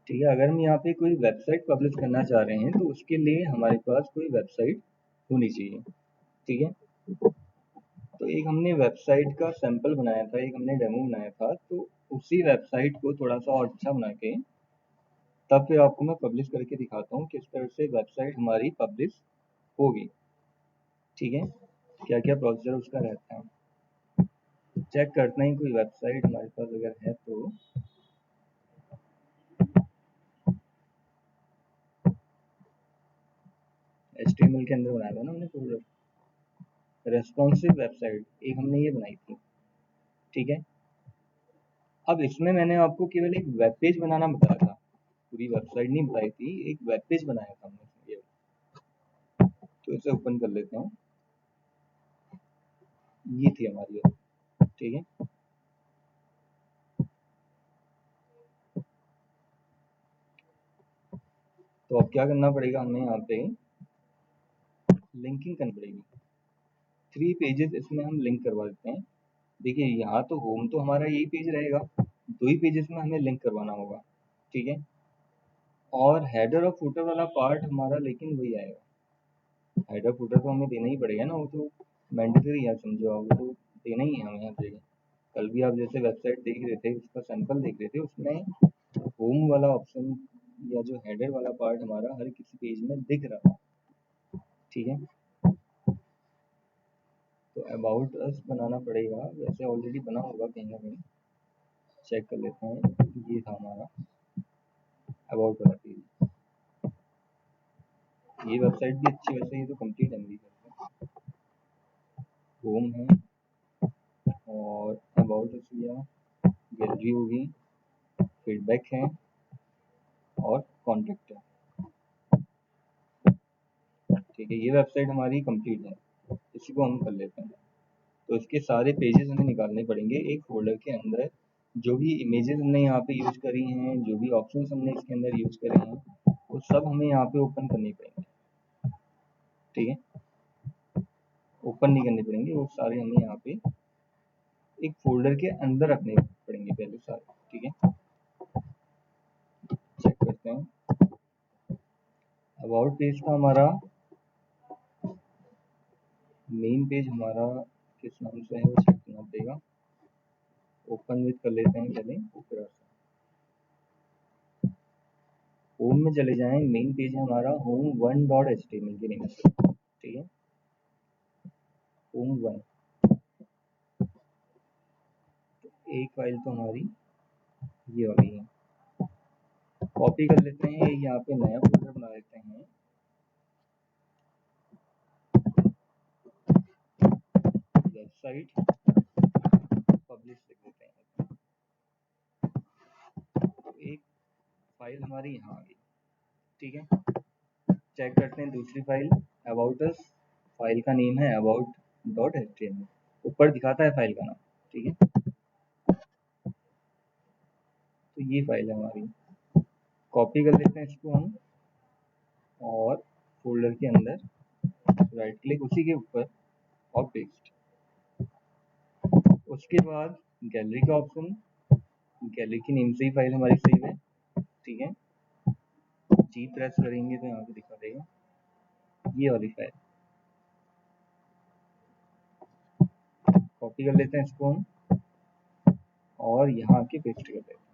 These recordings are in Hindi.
ठीक है। अगर हम यहाँ पे कोई वेबसाइट पब्लिश करना चाह रहे हैं तो उसके लिए हमारे पास कोई वेबसाइट होनी चाहिए। ठीक है, तो एक हमने वेबसाइट का सैंपल बनाया था, एक हमने डेमो बनाया था, तो उसी वेबसाइट को थोड़ा सा और अच्छा बना के तब फिर आपको मैं पब्लिश करके दिखाता हूँ किस तरह से वेबसाइट हमारी पब्लिश होगी। ठीक है, क्या क्या प्रोसीजर उसका रहता है चेक करते हैं। कोई वेबसाइट हमारे पास अगर है तो HTML के अंदर बनाया था ना हमने फोल्डर। रेस्पॉन्सिव वेबसाइट एक हमने ये बनाई थी। ठीक है, अब इसमें मैंने आपको केवल एक वेब पेज बनाना बताया था, पूरी वेबसाइट नहीं बताई थी, एक वेब पेज बनाया था हमने ये। तो इसे ओपन कर लेते हैं, ये थी हमारी वेब। ठीक है, तो अब क्या करना पड़ेगा, हमें यहाँ पे लिंकिंग करनी पड़ेगी। 3 पेजेस इसमें हम लिंक करवा देते हैं। देखिए यहाँ तो होम तो हमारा यही पेज रहेगा, 2 ही पेजेस में हमें लिंक करवाना होगा। ठीक है, और हेडर और फुटर वाला पार्ट हमारा लेकिन वही आएगा। हेडर फुटर तो हमें देना ही पड़ेगा ना, वो तो मैंडेटरी है, समझो आप, वो तो देना ही है हमें हर जगह। कल भी आप जैसे वेबसाइट देख रहे थे, उसका सैंपल देख रहे थे, उसमें होम वाला ऑप्शन या जो हेडर वाला पार्ट हमारा हर किसी पेज में दिख रहा था। ठीक है, तो अबाउट अस बनाना पड़ेगा, वैसे ऑलरेडी बना होगा कहीं ना कहीं, चेक कर लेते हैं। ये था हमारा अबाउट वाला पेज। ये वेबसाइट भी अच्छी, वैसे ये तो कंप्लीट है मेरी। होम है और अबाउट अस या गैलरी होगी, फीडबैक है और कॉन्टेक्ट है। ठीक है, ये वेबसाइट हमारी कंप्लीट है, इसी को हम कर लेते हैं। तो इसके सारे पेजेस हमें निकालने पड़ेंगे एक फोल्डर के अंदर। जो भी इमेजेस हमने यहाँ पे यूज करी हैं, जो भी ऑप्शंस हमने इसके अंदर यूज करे हैं, वो सब हमें यहाँ पे ओपन करने पड़ेंगे। ठीक है, ओपन नहीं करने पड़ेंगे, वो सारे हमें यहाँ पे एक फोल्डर के अंदर रखने पड़ेंगे पहले सारे। ठीक है, चेक करते हैं। अबाउट पेज का हमारा मेन पेज हमारा किस नाम से है वो चेक करना पड़ेगा। ओपन विथ कर लेते हैं पहले, फिर होम में चले जाएं। मेन पेज है हमारा home1.html के नेम से। ठीक है, home1। एक फाइल तो हमारी ये वाली है, कॉपी कर लेते हैं, यहाँ पे नया फोल्डर बना लेते हैं, वेबसाइट पब्लिश लिख देते हैं। तो एक फाइल हमारी यहाँ आ गई। ठीक है, चेक करते हैं दूसरी फाइल अबाउट अस। फाइल का नेम है about.html, ऊपर दिखाता है फाइल का नाम। ठीक है, तो ये फाइल है हमारी, कॉपी कर लेते हैं इसको हम और फोल्डर के अंदर राइट क्लिक उसी के ऊपर और पेस्ट। उसके बाद गैलरी का ऑप्शन, गैलरी के नेम से ही फाइल हमारी सेव है। ठीक है, जी प्रेस करेंगे तो यहाँ पे दिखा देगा ये वाली फाइल। कॉपी कर लेते हैं इसको हम और यहाँ के पेस्ट कर देते हैं।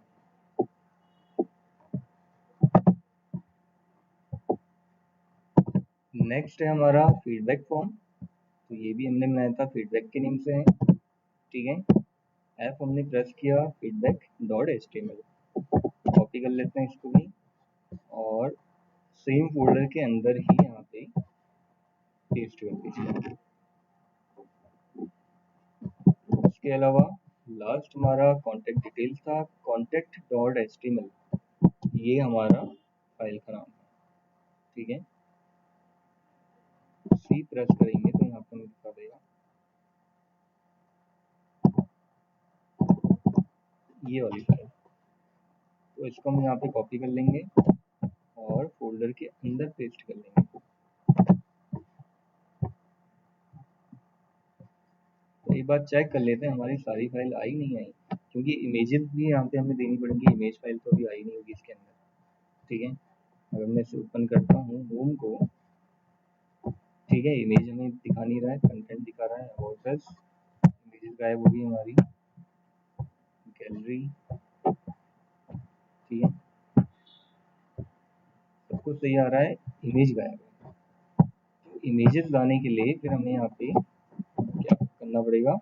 नेक्स्ट है हमारा फीडबैक फॉर्म, तो ये भी हमने बनाया था, फीडबैक के नेम से है। ठीक है, एफ हमने प्रेस किया, feedback.html, कॉपी कर लेते हैं इसको भी और सेम फोल्डर के अंदर ही यहाँ पे पेस्ट कर दीजिए। इसके अलावा लास्ट हमारा कॉन्टेक्ट डिटेल्स था, contact.html, ये हमारा फाइल का नाम है। ठीक है, सी प्रेस करेंगे तो यहाँ पे दिखा देगा ये वाली फाइल। तो इसको हम यहाँ पे कॉपी कर लेंगे और फोल्डर के अंदर पेस्ट कर लेंगे। तो एक बार चेक कर लेते हैं हमारी सारी फाइल आई नहीं आई, क्योंकि इमेजेस भी यहाँ पे हमें देनी पड़ेंगी। इमेज फाइल तो अभी आई नहीं होगी इसके अंदर। ठीक है। अगर मैं इसे ओपन करता हूँ होम को, ठीक है, इमेज हमें दिखा नहीं रहा है, कंटेंट दिखा रहा है, अबाउट अस, इमेजेस गायब हो गई हमारी, गैलरी, ठीक है, सब कुछ सही आ रहा है, इमेज गायब है। तो इमेजेस लाने के लिए फिर हमें यहाँ पे क्या करना पड़ेगा,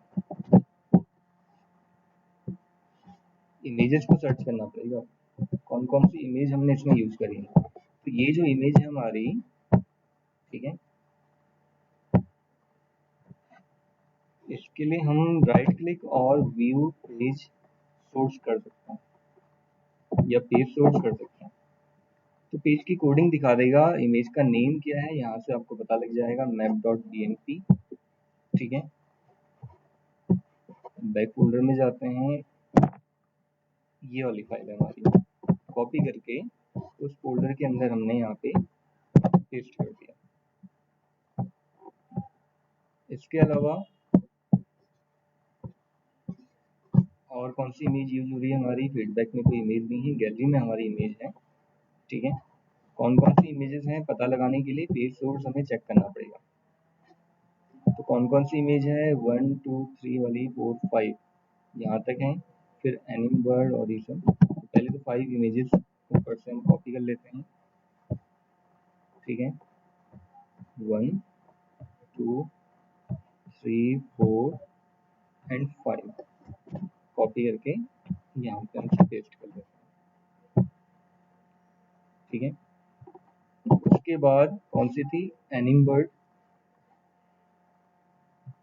इमेजेस को सर्च करना पड़ेगा, कौन कौन सी इमेज हमने इसमें यूज करी है। तो ये जो इमेज है हमारी, ठीक है, इसके लिए हम राइट क्लिक और व्यू पेज सोर्स कर सकते हैं या पेज सोर्स कर सकते हैं। तो पेज की कोडिंग दिखा देगा, इमेज का नेम क्या है यहाँ से आपको पता लग जाएगा, map.bmp, ठीक है। बैक फोल्डर में जाते हैं, ये वाली फाइल है हमारी, कॉपी करके उस फोल्डर के अंदर हमने यहाँ पे पेस्ट कर दिया। इसके अलावा और कौन सी इमेज यूज हो रही है हमारी, फीडबैक में कोई इमेज नहीं है, गैलरी में हमारी इमेज है, ठीक है। कौन कौन सी इमेजेस हैं पता लगाने के लिए पेज सोर्स हमें चेक करना पड़ेगा। तो कौन कौन सी इमेज है, 1 2 3 वाली 4 5 यहाँ तक है, फिर एनिम बर्ड और ये सब। तो पहले तो 5 इमेजेस ऊपर से हम कॉपी कर लेते हैं, ठीक है, 1 2 3 4 एंड 5 कॉपी करके यहाँ पे हम पेस्ट कर लेते हैं, ठीक है। उसके बाद कौन सी थी, एनिम बर्ड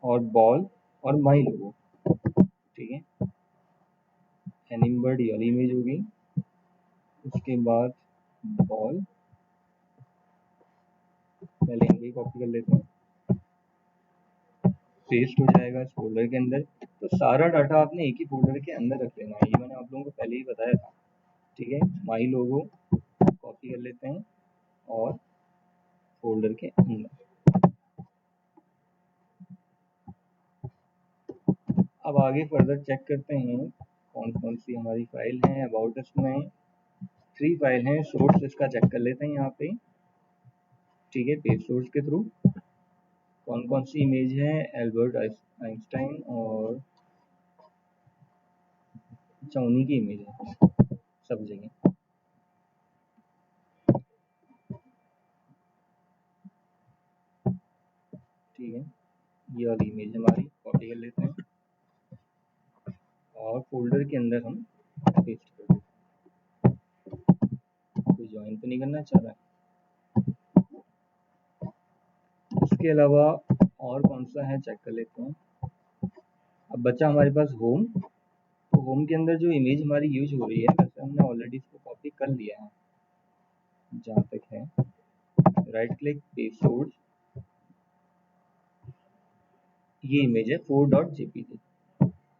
और बॉल और माई लोगो, ठीक है, एनिम बर्ड ये वाली इमेज होगी, उसके बाद बॉल, पहले इनकी कॉपी कर लेते हैं, पेस्ट हो जाएगा इस फोल्डर के अंदर। तो सारा डाटा आपने एक ही फोल्डर के अंदर रख लेना है, ये मैंने आप लोगों को पहले ही बताया था, ठीक है। माई लोगो कॉपी कर लेते हैं और फोल्डर के अंदर। अब आगे फर्दर चेक करते हैं कौन कौन सी हमारी फाइल है। अबाउट अस में 3 फाइल हैं, सोर्स इसका चेक कर लेते हैं यहाँ पे, ठीक है, पेज सोर्स के थ्रू। कौन कौन सी इमेज है, एल्बर्ट आइंस्टाइन और अच्छा उन्हीं की इमेज है सब जगह, ठीक है। ये वाली इमेज हमारी कॉपी कर लेते हैं और फोल्डर के अंदर हम पेस्ट कर देते हैं। कोई ज्वाइन तो नहीं करना चाह रहा है। इसके अलावा और कौन सा है चेक कर लेते हैं। अब बचा हमारे पास होम। तो होम के अंदर जो इमेज हमारी यूज हो रही है, वैसे हमने ऑलरेडी इसको कॉपी कर लिया है जहाँ तक है। राइट क्लिक, पेज सोर्स, ये इमेज है 4.jpg,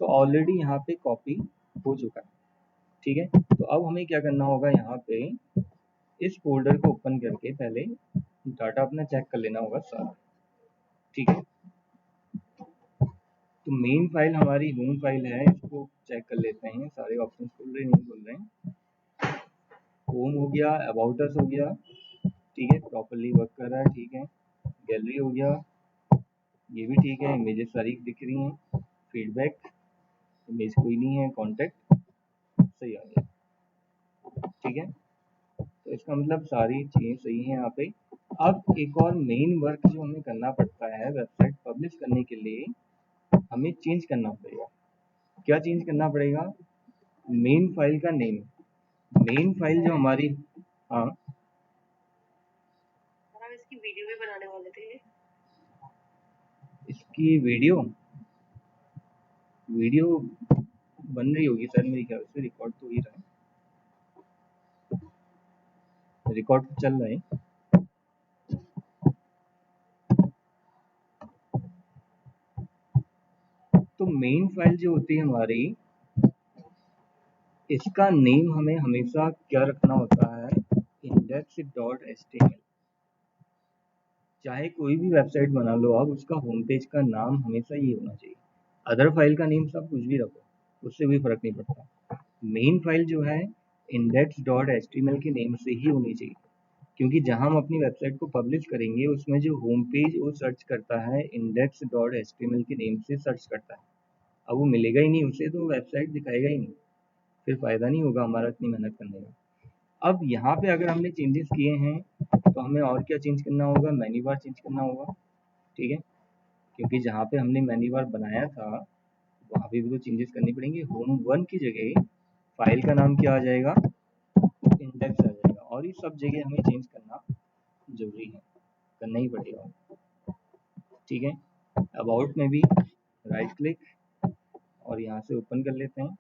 तो ऑलरेडी यहाँ पे कॉपी हो चुका है, ठीक है। तो अब हमें क्या करना होगा, यहाँ पे इस फोल्डर को ओपन करके पहले डाटा अपना चेक कर लेना होगा सारा, ठीक है। तो मेन फाइल हमारी होम फाइल है, इसको चेक कर लेते हैं, सारे ऑप्शन खुल रहे नहीं खुल रहे। होम हो गया, अबाउट अस हो गया, ठीक है, प्रॉपर्ली वर्क कर रहा है, ठीक है। गैलरी हो गया, ये भी ठीक है, इमेजेस सारी दिख रही हैं। फीडबैक, इमेज कोई नहीं है, कॉन्टेक्ट सही आ गया, ठीक है। तो इसका मतलब सारी चीज़ें सही हैं यहाँ पे। अब एक और मेन वर्क जो हमें करना पड़ता है वेबसाइट पब्लिश करने के लिए, हमें चेंज करना पड़ेगा। क्या चेंज करना पड़ेगा, मेन फाइल का नेम। मेन फाइल जो हमारी, हाँ इसकी वीडियो भी बनाने वाले थे। इसकी वीडियो वीडियो बन रही होगी सर, मेरे ख्याल से रिकॉर्ड तो ही रहा है, रिकॉर्ड तो चल रहा है। तो मेन फाइल जो होती है हमारी, इसका नेम हमें हमेशा क्या रखना होता है, index.html। चाहे कोई भी वेबसाइट बना लो आप, उसका होम पेज का नाम हमेशा ये होना चाहिए। अदर फाइल का नेम सब कुछ भी रखो, उससे कोई फर्क नहीं पड़ता। मेन फाइल जो है index.html के नेम से ही होनी चाहिए, क्योंकि जहां हम अपनी वेबसाइट को पब्लिश करेंगे उसमें जो होम पेज वो सर्च करता है index.html के नेम से सर्च करता है। अब वो मिलेगा ही नहीं उसे तो वेबसाइट दिखाएगा ही नहीं, फिर फ़ायदा नहीं होगा हमारा इतनी मेहनत करने का। अब यहाँ पे अगर हमने चेंजेस किए हैं तो हमें और क्या चेंज करना होगा, मेन्यू बार चेंज करना होगा, ठीक है, क्योंकि जहाँ पे हमने मेन्यू बार बनाया था वहाँ पे भी तो चेंजेस करनी पड़ेंगे। होम 1 की जगह फाइल का नाम क्या आ जाएगा, इंडेक्स आ जाएगा, और ये सब जगह हमें चेंज करना जरूरी है, करना ही पड़ेगा, ठीक है। अबाउट में भी राइट क्लिक और यहाँ से ओपन कर लेते हैं।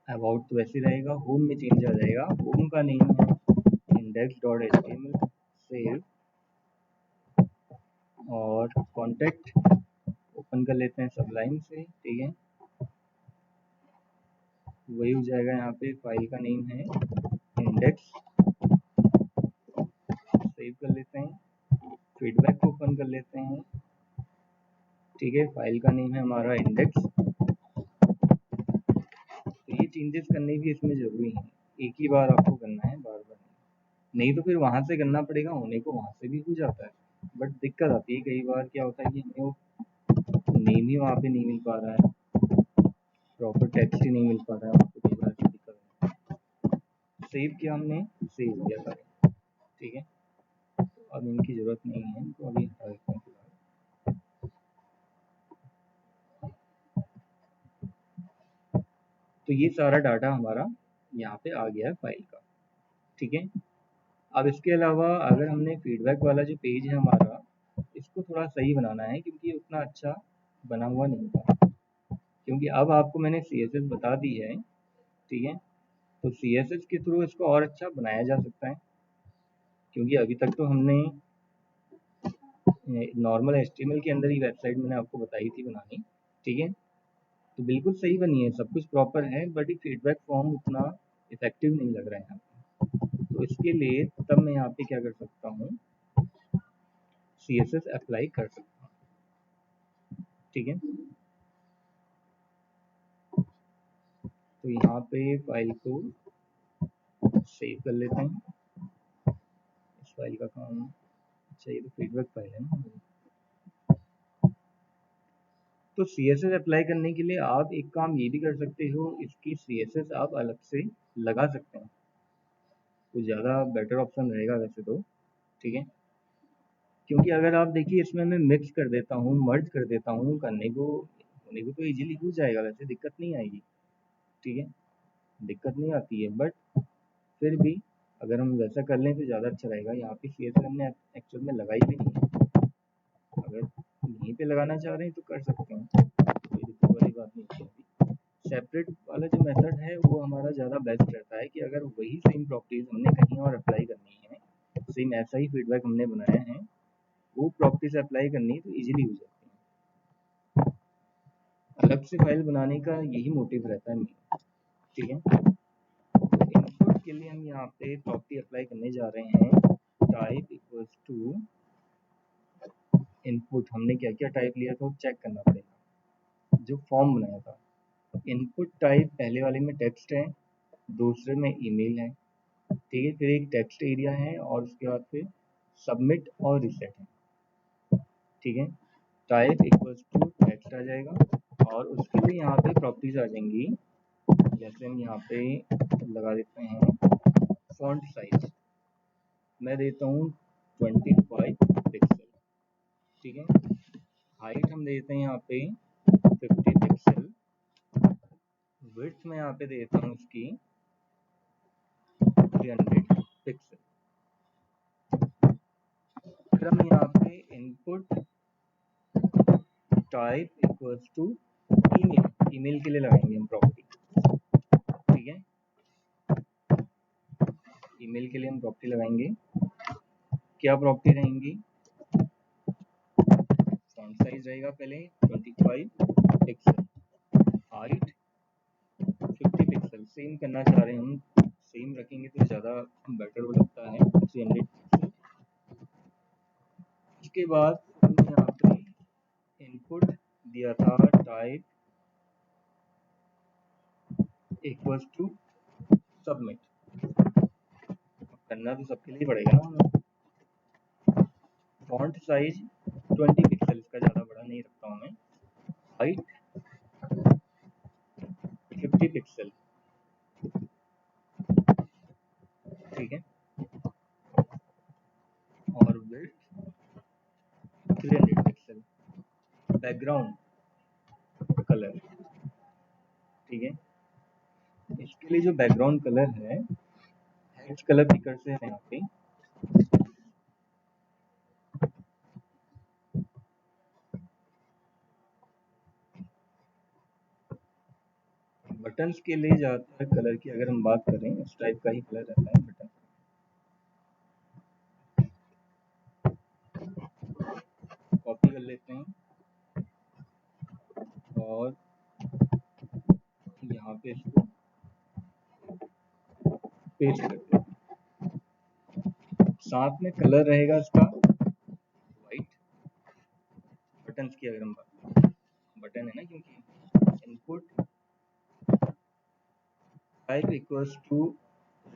अबाउट तो वैसे रहेगा, होम में चेंज आ जाएगा, होम का नेम है index.html सेव, और कॉन्टेक्ट ओपन कर लेते हैं सबलाइन से, ठीक है, वही हो जाएगा। यहाँ पे फाइल का नेम है इंडेक्स, सेव कर लेते हैं, फीडबैक को ओपन कर लेते हैं, ठीक है, फाइल का नेम है हमारा इंडेक्स। तो ये चेंजेस करने भी इसमें ज़रूरी हैं, एक ही बार आपको करना है, बार बार नहीं तो फिर वहाँ से करना पड़ेगा, होने को वहाँ से भी हो जाता है, बट दिक्कत आती है कई बार, क्या होता है कि हमें वो नेम ही वहाँ पे नहीं मिल पा रहा है, प्रॉपर टेक्स्ट ही नहीं मिल पा रहा है, आपको कई बार ऐसी दिक्कत है। सेव किया हमने, सेव किया था, ठीक है, अब इनकी ज़रूरत नहीं है, इनको अभी हटा देते हैं फिलहाल। तो ये सारा डाटा हमारा यहाँ पे आ गया है फाइल का, ठीक है। अब इसके अलावा अगर हमने फीडबैक वाला जो पेज है हमारा, इसको थोड़ा सही बनाना है, क्योंकि ये उतना अच्छा बना हुआ नहीं था, क्योंकि अब आपको मैंने CSS बता दी है, ठीक है, तो CSS के थ्रू इसको और अच्छा बनाया जा सकता है, क्योंकि अभी तक तो हमने नॉर्मल HTML के अंदर ही वेबसाइट मैंने आपको बताई थी बनानी, ठीक है, तो बिल्कुल सही बनी है, सब कुछ प्रॉपर है, बट ये फीडबैक फॉर्म उतना इफेक्टिव नहीं लग रहा है यहाँ पे। तो इसके लिए तब मैं यहाँ पे क्या कर सकता हूँ, CSS अप्लाई कर सकता हूँ, ठीक है। तो यहाँ पे फाइल को सेव कर लेते हैं, इस फाइल का काम, अच्छा ये तो फीडबैक फाइल है ना। तो CSS अप्लाई करने के लिए आप एक काम ये भी कर सकते हो, इसकी CSS आप अलग से लगा सकते हैं, तो ज़्यादा बेटर ऑप्शन रहेगा वैसे तो, ठीक है, क्योंकि अगर आप देखिए इसमें मैं मिक्स कर देता हूँ, मर्ज कर देता हूँ, करने को होने को तो इजीली हो जाएगा, वैसे दिक्कत नहीं आएगी, ठीक है, दिक्कत नहीं आती है, बट फिर भी अगर हम वैसा कर लें तो ज़्यादा अच्छा रहेगा। यहाँ पे CSS हमने एक्चुअल में लगाई भी नहीं है, अगर यहीं पे लगाना चाह रहे हैं तो कर सकते हैं, कोई दिक्कत वाली बात नहीं है। सेपरेट वाला जो मेथड है वो हमारा ज़्यादा बेस्ट रहता है, कि अगर वही सेम प्रॉपर्टीज हमने कहीं और अप्लाई करनी है, सेम ऐसा ही फीडबैक हमने बनाया है, वो प्रॉपर्टीज अप्लाई करनी है तो इजीली हो जाती है। अलग से फाइल बनाने का यही मोटिव रहता है मेरा, ठीक है। इनपुट के लिए हम यहाँ पे प्रॉपर्टी अप्लाई करने जा रहे हैं, टाइप इक्वल्स टू इनपुट। हमने क्या क्या टाइप लिया था वो चेक करना पड़ेगा, जो फॉर्म बनाया था। इनपुट टाइप पहले वाले में टेक्स्ट है, दूसरे में ईमेल है, ठीक है, फिर एक टेक्स्ट एरिया है, और उसके बाद फिर सबमिट और रिसेट है, ठीक है। टाइप इक्वल्स टू टेक्स्ट आ जाएगा, और उसके लिए यहाँ पे प्रॉपर्टीज आ जाएंगी, जैसे हम यहाँ पे लगा देते हैं फॉन्ट साइज, मैं देता हूँ 25 पिक्सल, ठीक है। हाइट हम देते हैं यहाँ पे 50 पिक्सल, विड्थ में यहाँ पे देता हूँ उसकी 300 पिक्सल। फिर हम यहाँ पे input type equals to email, email के लिए लगाएंगे हम प्रॉपर्टी, ठीक है, ईमेल के लिए हम प्रॉपर्टी लगाएंगे। क्या प्रॉपर्टी रहेंगी, फॉन्ट साइज रहेगा पहले 25 पिक्सल, हाइट 50 पिक्सल, सेम करना चाह रहे हैं हम, सेम रखेंगे तो ज़्यादा बेटर वो लगता है, 300 पिक्सल। उसके बाद हमने यहाँ पे इनपुट दिया था टाइप इक्वल्स टू सबमिट। करना तो सबके लिए पड़ेगा ना हमें। फॉन्ट साइज 20 पिक्सल, इसका ज़्यादा बड़ा नहीं रखता हूँ मैं। हाइट 50 पिक्सल, ठीक है। और विड्थ 300 पिक्सल। बैकग्राउंड कलर, ठीक है। इसके लिए जो बैकग्राउंड कलर है, हेक्स कलर पिकर से है यहाँ पे। बटन्स के लिए ज़्यादातर कलर की अगर हम बात करें, इस टाइप का ही कलर रहता है बटन। कॉपी कर लेते हैं और यहाँ पे इसको पेस्ट करते हैं। साथ में कलर रहेगा इसका वाइट। बटन्स की अगर हम बात करें, बटन है ना, क्योंकि input type equals to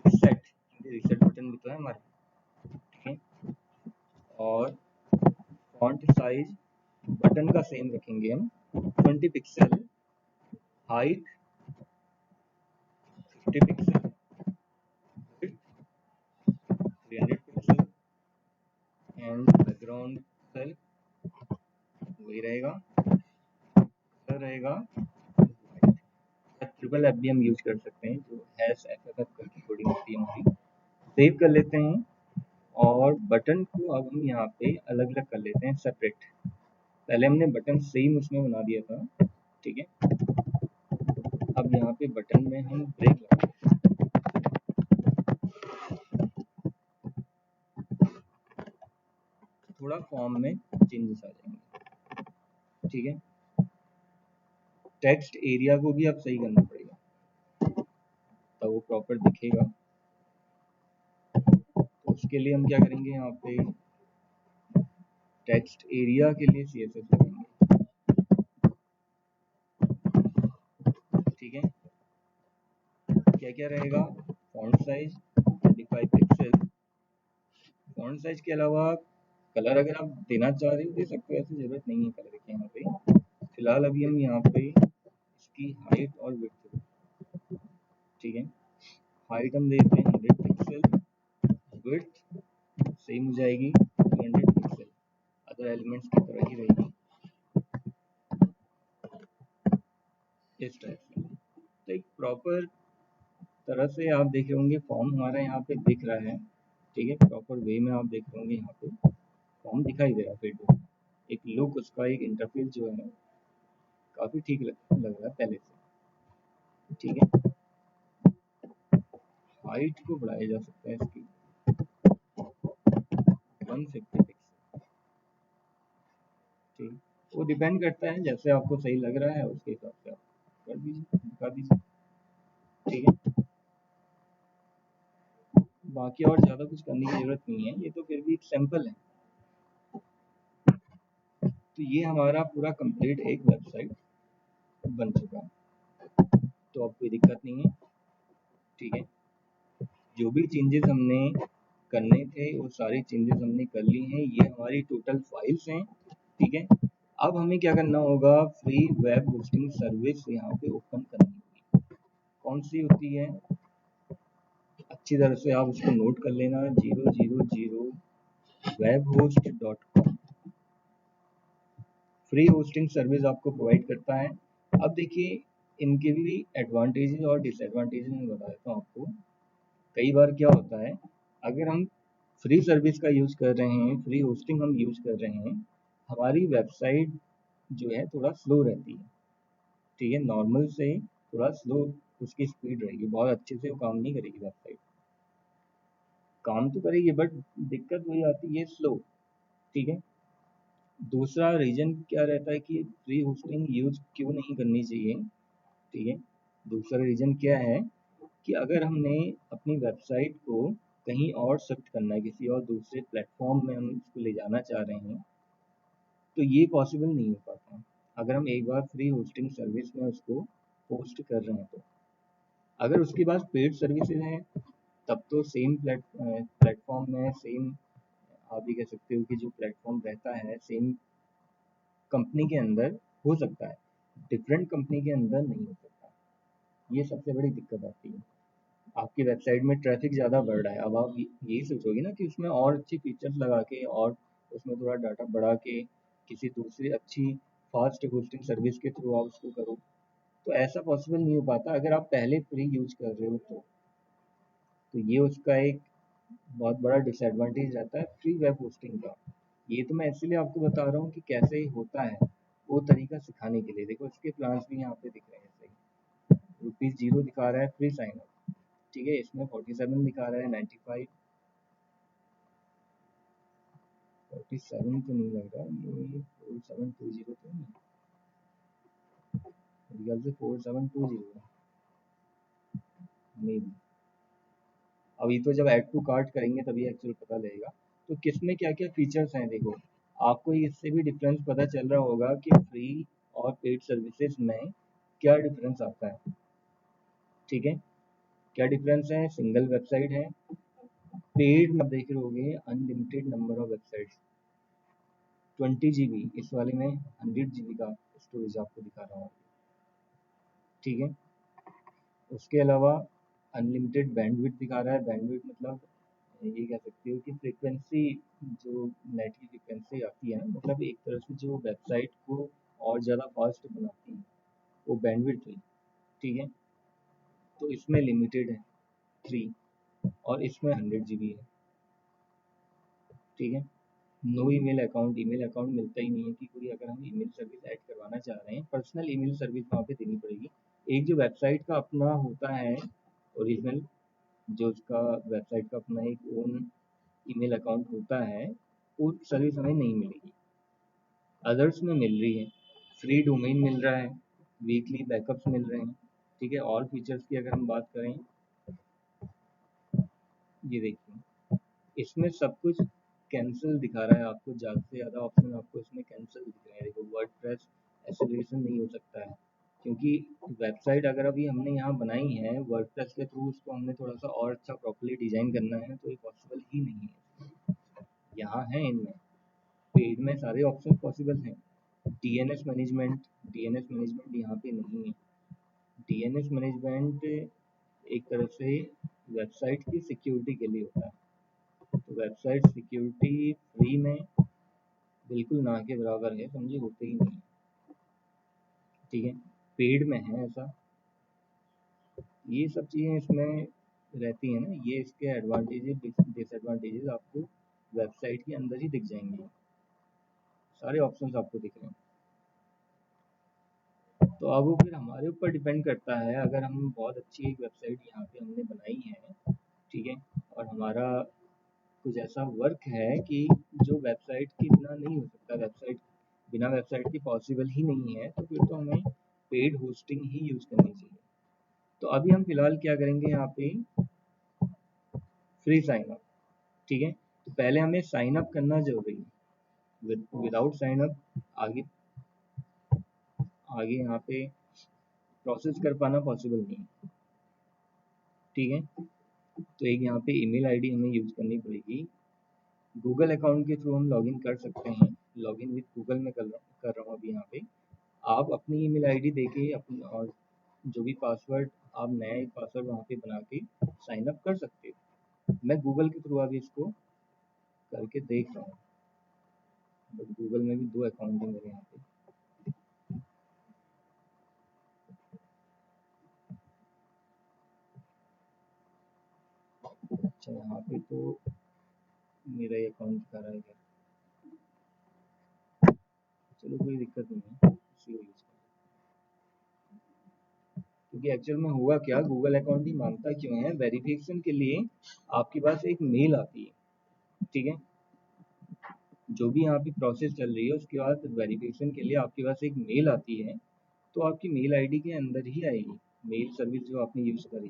reset, क्योंकि रीसेट बटन भी तो है हमारे, ठीक है। और फॉन्ट साइज बटन का सेम रखेंगे हम, 20 pixel. Height 50 pixel, 300 pixel. And background colour वही रहेगा, कलर रहेगा ट्रिपल एफ भी हम यूज कर सकते हैं, जो हैश एफ करके कोडिंग होती है हमारी। सेव कर लेते हैं और बटन को अब हम यहाँ पे अलग अलग कर लेते हैं, सेपरेट। पहले हमने बटन सेम उसमें बना दिया था, ठीक है। अब यहाँ पे बटन में हम ब्रेक लगाते हैं, थोड़ा फॉर्म में चेंजेस आ जाएंगे, ठीक है। टेक्स्ट एरिया को भी अब सही करना पड़ेगा, तब वो प्रॉपर दिखेगा। तो उसके लिए हम क्या करेंगे, यहाँ पे टेक्स्ट एरिया के लिए CSS लगाएंगे, ठीक है। क्या क्या रहेगा, font size 25 pixel. Font size के अलावा कलर अगर आप देना चाह रहे हो दे सकते हो, ऐसी जरूरत नहीं है कलर की। यहाँ पे फिलहाल अभी हम यहाँ पे इसकी हाइट और विड्थ, ठीक है। हाइट हम देते हैं 100 पिक्सल, विड्थ सेम हो जाएगी 200 पिक्सल, अदर एलिमेंट्स की तरह ही रहेगी, इस टाइप से। तो एक प्रॉपर तरह से आप देख रहे होंगे फॉर्म हमारा यहाँ पे दिख रहा है, ठीक है। प्रॉपर वे में आप देख रहे होंगे यहाँ पे फॉर्म दिखाई दे रहा है फिर। एक लुक उसका, एक इंटरफेस जो है काफी ठीक लग रहा है पहले से, ठीक है। हाइट को बढ़ाया जा सकता है इसकी 150 पिक्सल, ठीक। वो डिपेंड करता है, जैसे आपको सही लग रहा है उसके हिसाब से आप कर दीजिए, दिखा दीजिए, ठीक है। बाकी और ज़्यादा कुछ करने की ज़रूरत नहीं है, ये तो फिर भी सैंपल है। तो ये हमारा पूरा कंप्लीट एक वेबसाइट बन चुका है, तो अब कोई दिक्कत नहीं है, ठीक है। जो भी चेंजेस हमने करने थे वो सारे चेंजेस हमने कर ली हैं। ये हमारी टोटल फाइल्स हैं, ठीक है। अब हमें क्या करना होगा, फ्री वेब होस्टिंग सर्विस यहाँ पे ओपन करनी होगी। कौन सी होती है, अच्छी तरह से आप उसको नोट कर लेना, 000 webhost.com फ्री होस्टिंग सर्विस आपको प्रोवाइड करता है। अब देखिए, इनके भी एडवांटेजेस और डिसएडवांटेजेस मैं बता देता हूँ आपको। कई बार क्या होता है, अगर हम फ्री सर्विस का यूज़ कर रहे हैं, फ्री होस्टिंग हम यूज़ कर रहे हैं, हमारी वेबसाइट जो है थोड़ा स्लो रहती है, ठीक है। नॉर्मल से थोड़ा स्लो उसकी स्पीड रहेगी, बहुत अच्छे से वो काम नहीं करेगी वेबसाइट। काम तो करेगी बट दिक्कत वही आती है, स्लो, ठीक है। दूसरा रीजन क्या रहता है कि फ्री होस्टिंग यूज क्यों नहीं करनी चाहिए, ठीक है। दूसरा रीजन क्या है कि अगर हमने अपनी वेबसाइट को कहीं और शिफ्ट करना है, किसी और दूसरे प्लेटफॉर्म में हम इसको ले जाना चाह रहे हैं, तो ये पॉसिबल नहीं हो पाता अगर हम एक बार फ्री होस्टिंग सर्विस में उसको होस्ट कर रहे हैं तो, अगर उसके पास पेड सर्विसेज हैं तब तो सेम प्लेटफॉर्म में सेम, आप भी कह सकते हो कि जो प्लेटफॉर्म रहता है सेम कंपनी के अंदर हो सकता है, डिफरेंट कंपनी के अंदर नहीं हो सकता। ये सबसे बड़ी दिक्कत आती है। आपकी वेबसाइट में ट्रैफिक ज़्यादा बढ़ रहा है, अब आप यही सोचोगे ना कि उसमें और अच्छी फीचर्स लगा के और उसमें थोड़ा डाटा बढ़ा के किसी दूसरी अच्छी फास्ट होस्टिंग सर्विस के थ्रू आप उसको करो, तो ऐसा पॉसिबल नहीं हो पाता अगर आप पहले फ्री यूज कर रहे हो तो ये उसका एक बहुत बड़ा डिसएडवांटेज रहता है फ्री वेब होस्टिंग का। ये तो मैं इसलिए आपको बता रहा हूँ कि कैसे होता है वो तरीका सिखाने के लिए। देखो इसके प्लान्स भी यहाँ पे दिख रहे हैं, सही ₹0 दिखा रहा है फ्री साइन अप, ठीक है, इसमें 47 दिखा रहा है, 95 47 तो नहीं लग रहा, ये 4720 तो नहीं, मेरे ख्याल से 4720 है मे बी। अभी तो जब ऐड टू कार्ट करेंगे तभी एक्चुअल पता लगेगा। तो किसमें क्या क्या फीचर्स हैं देखो, आपको इससे भी डिफरेंस पता चल रहा होगा कि फ्री और पेड सर्विसेज में क्या डिफरेंस आता है, ठीक है। क्या डिफरेंस है, सिंगल वेबसाइट है, पेड में देख रहे होगे unlimited number of websites, 20 GB, इस वाले में 100 GB का स्टोरेज आपको दिखा रहा हूँ, ठीक है। उसके अलावा अनलिमिटेड बैंडविड्थ दिखा रहा है, बैंडविड्थ मतलब ये कह सकते हो कि फ्रीक्वेंसी, जो नेट की फ्रीक्वेंसी आती है ना, मतलब एक तरह से जो वेबसाइट को और ज़्यादा फास्ट बनाती है वो बैंडविड्थ है, ठीक है। तो इसमें लिमिटेड है 3 और इसमें 100 GB है, ठीक है। No email account, email account मिलता ही नहीं है कि कोई अगर हम ईमेल सर्विस ऐड करवाना चाह रहे हैं, पर्सनल ईमेल सर्विस वहाँ पे देनी पड़ेगी। एक जो वेबसाइट का अपना होता है ओरिजिनल, जो उसका वेबसाइट का अपना एक ओन ईमेल अकाउंट होता है, वो सर्विस हमें नहीं मिलेगी, अदर्स में मिल रही है। फ्री डोमेन मिल रहा है, वीकली बैकअप्स मिल रहे हैं, ठीक है। और फीचर्स की अगर हम बात करें, ये देखिए इसमें सब कुछ कैंसिल दिखा रहा है आपको, ज़्यादा से ज़्यादा ऑप्शन आपको इसमें कैंसिल दिख रहे हैं। देखो वर्डप्रेस एसोसिएशन नहीं हो सकता है, क्योंकि वेबसाइट अगर अभी हमने यहाँ बनाई है वर्डप्रेस के थ्रू, उसको हमने थोड़ा सा और अच्छा प्रॉपर्ली डिजाइन करना है, तो ये पॉसिबल ही नहीं है। यहाँ है इनमें पेड में सारे ऑप्शन पॉसिबल हैं। डीएनएस मैनेजमेंट, डीएनएस मैनेजमेंट यहाँ पे नहीं है। डीएनएस मैनेजमेंट एक तरफ से वेबसाइट की सिक्योरिटी के लिए होता है, तो वेबसाइट सिक्योरिटी फ्री में बिल्कुल ना के बराबर है, समझे, होते ही नहीं, ठीक है। पेड में है ऐसा, ये सब चीज़ें इसमें रहती हैं ना, ये इसके एडवांटेजेस डिसएडवांटेजेस आपको वेबसाइट के अंदर ही दिख जाएंगे, सारे ऑप्शंस आपको दिख रहे हैं। तो अब वो फिर हमारे ऊपर डिपेंड करता है, अगर हम बहुत अच्छी एक वेबसाइट यहाँ पे हमने बनाई है, ठीक है, और हमारा कुछ ऐसा वर्क है कि जो वेबसाइट के बिना नहीं हो सकता, वेबसाइट बिना वेबसाइट के पॉसिबल ही नहीं है, तो फिर तो हमें पेड होस्टिंग ही यूज़ करनी चाहिए। तो अभी हम फिलहाल क्या करेंगे यहाँ पे, फ्री साइन अप, ठीक है। तो पहले हमें साइन अप करना जरूरी है, विदाउट साइन अप आगे आगे यहाँ पे प्रोसेस कर पाना पॉसिबल नहीं है, ठीक है। तो एक यहाँ पे ईमेल आईडी हमें यूज करनी पड़ेगी, गूगल अकाउंट के थ्रू हम लॉगिन कर सकते हैं, लॉगिन विद गूगल में कर रहा हूँ अभी यहाँ पे। आप अपनी ईमेल आईडी देके अपनी और जो भी पासवर्ड, आप नया एक पासवर्ड वहाँ पे बना के साइन अप कर सकते हो। मैं गूगल के थ्रू अभी इसको करके देख रहा हूँ, बट गूगल में भी 2 अकाउंट है मेरे यहाँ पे। अच्छा यहाँ पे तो मेरा ये अकाउंट दिखा रहा है क्या, चलो कोई दिक्कत नहीं है, इसी को यूज़ क्योंकि एक्चुअल में हुआ क्या, गूगल अकाउंट ही मांगता क्यों है, वेरिफिकेशन के लिए आपके पास एक मेल आती है, ठीक है। जो भी यहाँ पे प्रोसेस चल रही है उसके बाद वेरिफिकेशन के लिए आपके पास एक मेल आती है, तो आपकी मेल आईडी के अंदर ही आएगी मेल सर्विस जो आपने यूज़ करी,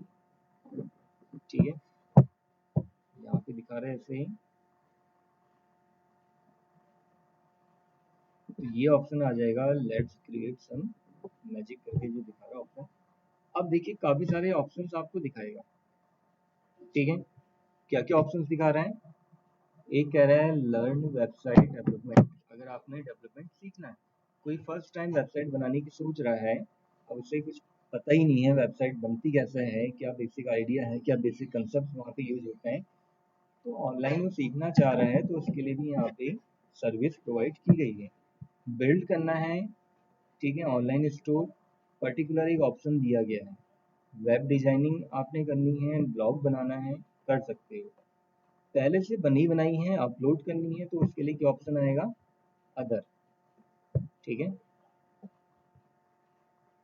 ठीक है। यहाँ पे दिखा रहा है ऐसे ही, तो ये ऑप्शन आ जाएगा लेट्स क्रिएट सम मैजिक करके जो दिखा रहा है ऑप्शन, अब देखिए काफ़ी सारे ऑप्शंस आपको दिखाएगा, ठीक है। क्या क्या ऑप्शंस दिखा रहा है? एक कह रहा है लर्न वेबसाइट डेवलपमेंट। अगर आपने डेवलपमेंट सीखना है, कोई फर्स्ट टाइम वेबसाइट बनाने की सोच रहा है और उसे कुछ पता ही नहीं है वेबसाइट बनती कैसे है, क्या बेसिक आइडिया है, क्या बेसिक कंसेप्ट वहाँ पे यूज होते हैं, तो ऑनलाइन वो सीखना चाह रहा है, तो उसके लिए भी यहाँ पे सर्विस प्रोवाइड की गई है। बिल्ड करना है, ठीक है, ऑनलाइन स्टोर पर्टिकुलर एक ऑप्शन दिया गया है। वेब डिजाइनिंग आपने करनी है, ब्लॉग बनाना है, कर सकते हो। पहले से बनी बनाई है, अपलोड करनी है, तो उसके लिए क्या ऑप्शन आएगा? अदर, ठीक है।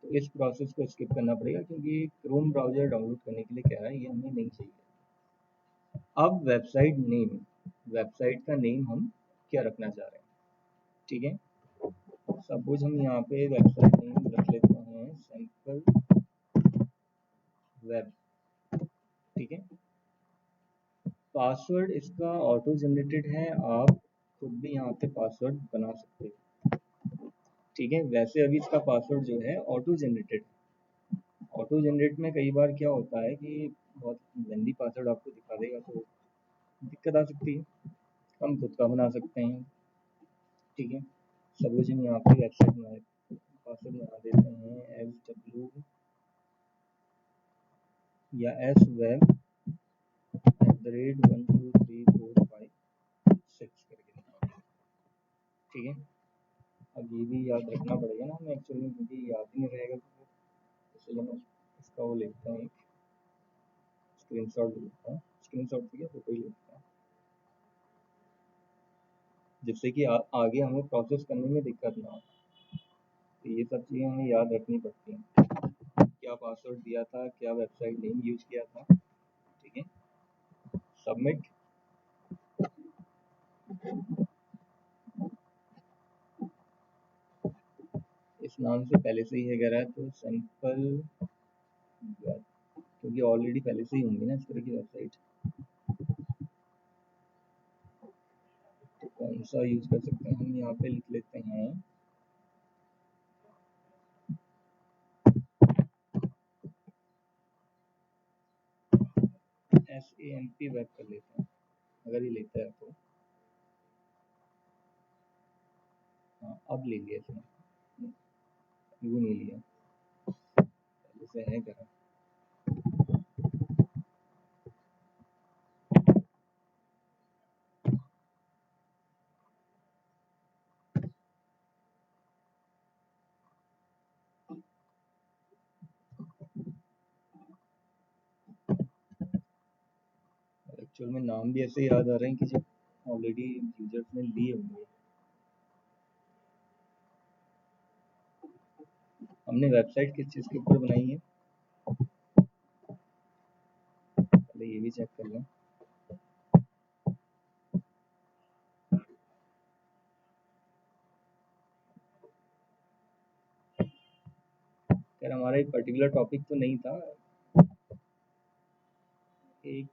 तो इस प्रोसेस को स्किप करना पड़ेगा क्योंकि क्रोम ब्राउजर डाउनलोड करने के लिए कह रहा है, ये हमें नहीं चाहिए। अब वेबसाइट नेम, वेबसाइट का नेम हम क्या रखना चाह रहे हैं, ठीक है। सपोज हम यहाँ पे वेबसाइट नेम रख लेते हैं सिंपल वेब, ठीक है। पासवर्ड इसका ऑटो जनरेटेड है, आप खुद भी यहाँ पे पासवर्ड बना सकते हो, ठीक है। वैसे अभी इसका पासवर्ड जो है ऑटो जनरेटेड, ऑटो जनरेट में कई बार क्या होता है कि बहुत लेंदी पासवर्ड आपको दिखा देगा, तो दिक्कत आ सकती है। हम खुद का बना सकते हैं, ठीक है। सपोज हम यहाँ पे वेबसाइट बना, पासवर्ड बना देते हैं SW या SWeb@12345 6 करके, ठीक है। अब ये भी याद रखना पड़ेगा ना हमें एक्चुअली में, क्योंकि याद ही नहीं रहेगा तो इसलिए मैं इसका वो लेता हूँ, एक स्क्रीनशॉट लेता हूँ, स्क्रीनशॉट की फोटो ही लेता हूँ, जिससे कि आगे हमें प्रोसेस करने में दिक्कत ना हो। तो ये सब चीज़ें हमें याद रखनी पड़ती हैं, क्या पासवर्ड दिया था, क्या वेबसाइट नेम यूज किया था, ठीक है। सबमिट, इस नाम से पहले से ही है कह रहा है, तो सिंपल वेब, क्योंकि ऑलरेडी पहले से ही होंगी ना इस तरह की वेबसाइट, तो कौन सा यूज कर सकते हैं हम, यहाँ पे लिख लेते हैं SAMP वेब कर लेते हैं, अगर ये लेता है तो। हाँ अब ले लिया इसने, क्यों नहीं लिया, पहले से है करा। एक्चुअल में नाम भी ऐसे याद आ रहे हैं कि जब ऑलरेडी यूजर्स ने लिए होंगे। हमने वेबसाइट किस चीज़ के ऊपर बनाई है, पहले ये भी चेक कर लें। यार हमारा एक पर्टिकुलर टॉपिक तो नहीं था, एक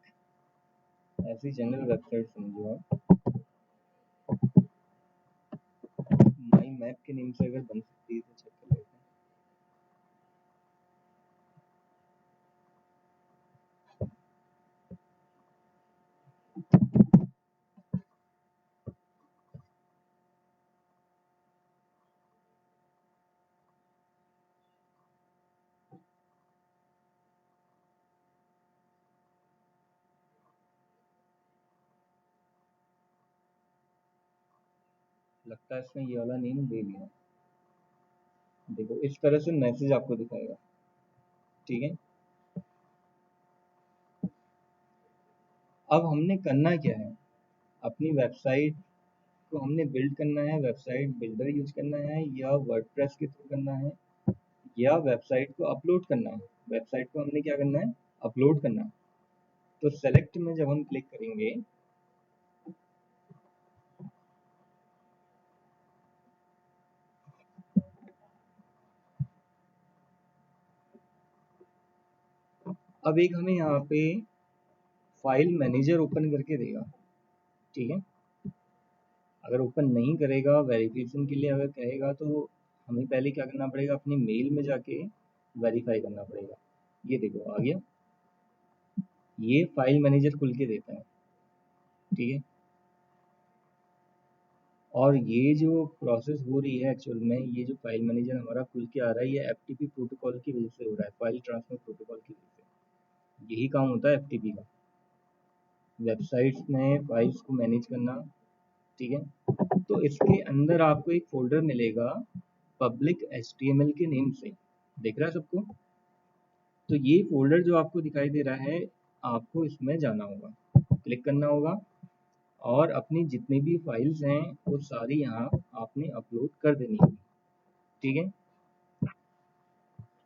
ऐसी जनरल वेबसाइट समझो आप, माई मैप के नेम से अगर बन सकती है तो चेक कर लेते हैं। लगता है इसने ये वाला नेम ले लिया, देखो इस तरह से मैसेज आपको दिखाएगा, ठीक है। अब हमने करना क्या है, अपनी वेबसाइट को हमने बिल्ड करना है, वेबसाइट बिल्डर यूज करना है, या वर्डप्रेस के थ्रू करना है, या वेबसाइट को अपलोड करना है। वेबसाइट को हमने क्या करना है, अपलोड करना है। तो सेलेक्ट में जब हम क्लिक करेंगे, अब एक हमें यहाँ पे फाइल मैनेजर ओपन करके देगा, ठीक है। अगर ओपन नहीं करेगा, वेरिफिकेशन के लिए अगर कहेगा, तो हमें पहले क्या करना पड़ेगा, अपनी मेल में जाके वेरीफाई करना पड़ेगा। ये देखो आ गया, ये फाइल मैनेजर खुल के देता है, ठीक है। और ये जो प्रोसेस हो रही है एक्चुअल में, ये जो फाइल मैनेजर हमारा खुल के आ रहा है, ये एफटीपी प्रोटोकॉल की वजह से हो रहा है, फाइल ट्रांसफर प्रोटोकॉल की वजह से। यही काम होता है एफटीपी का, वेबसाइट्स में फाइल्स को मैनेज करना, ठीक है। तो इसके अंदर आपको एक फोल्डर मिलेगा पब्लिक HTML के नेम से, दिख रहा है सबको। तो ये फोल्डर जो आपको दिखाई दे रहा है, आपको इसमें जाना होगा, क्लिक करना होगा, और अपनी जितनी भी फाइल्स हैं वो सारी यहाँ आपने अपलोड कर देनी होगी, ठीक है।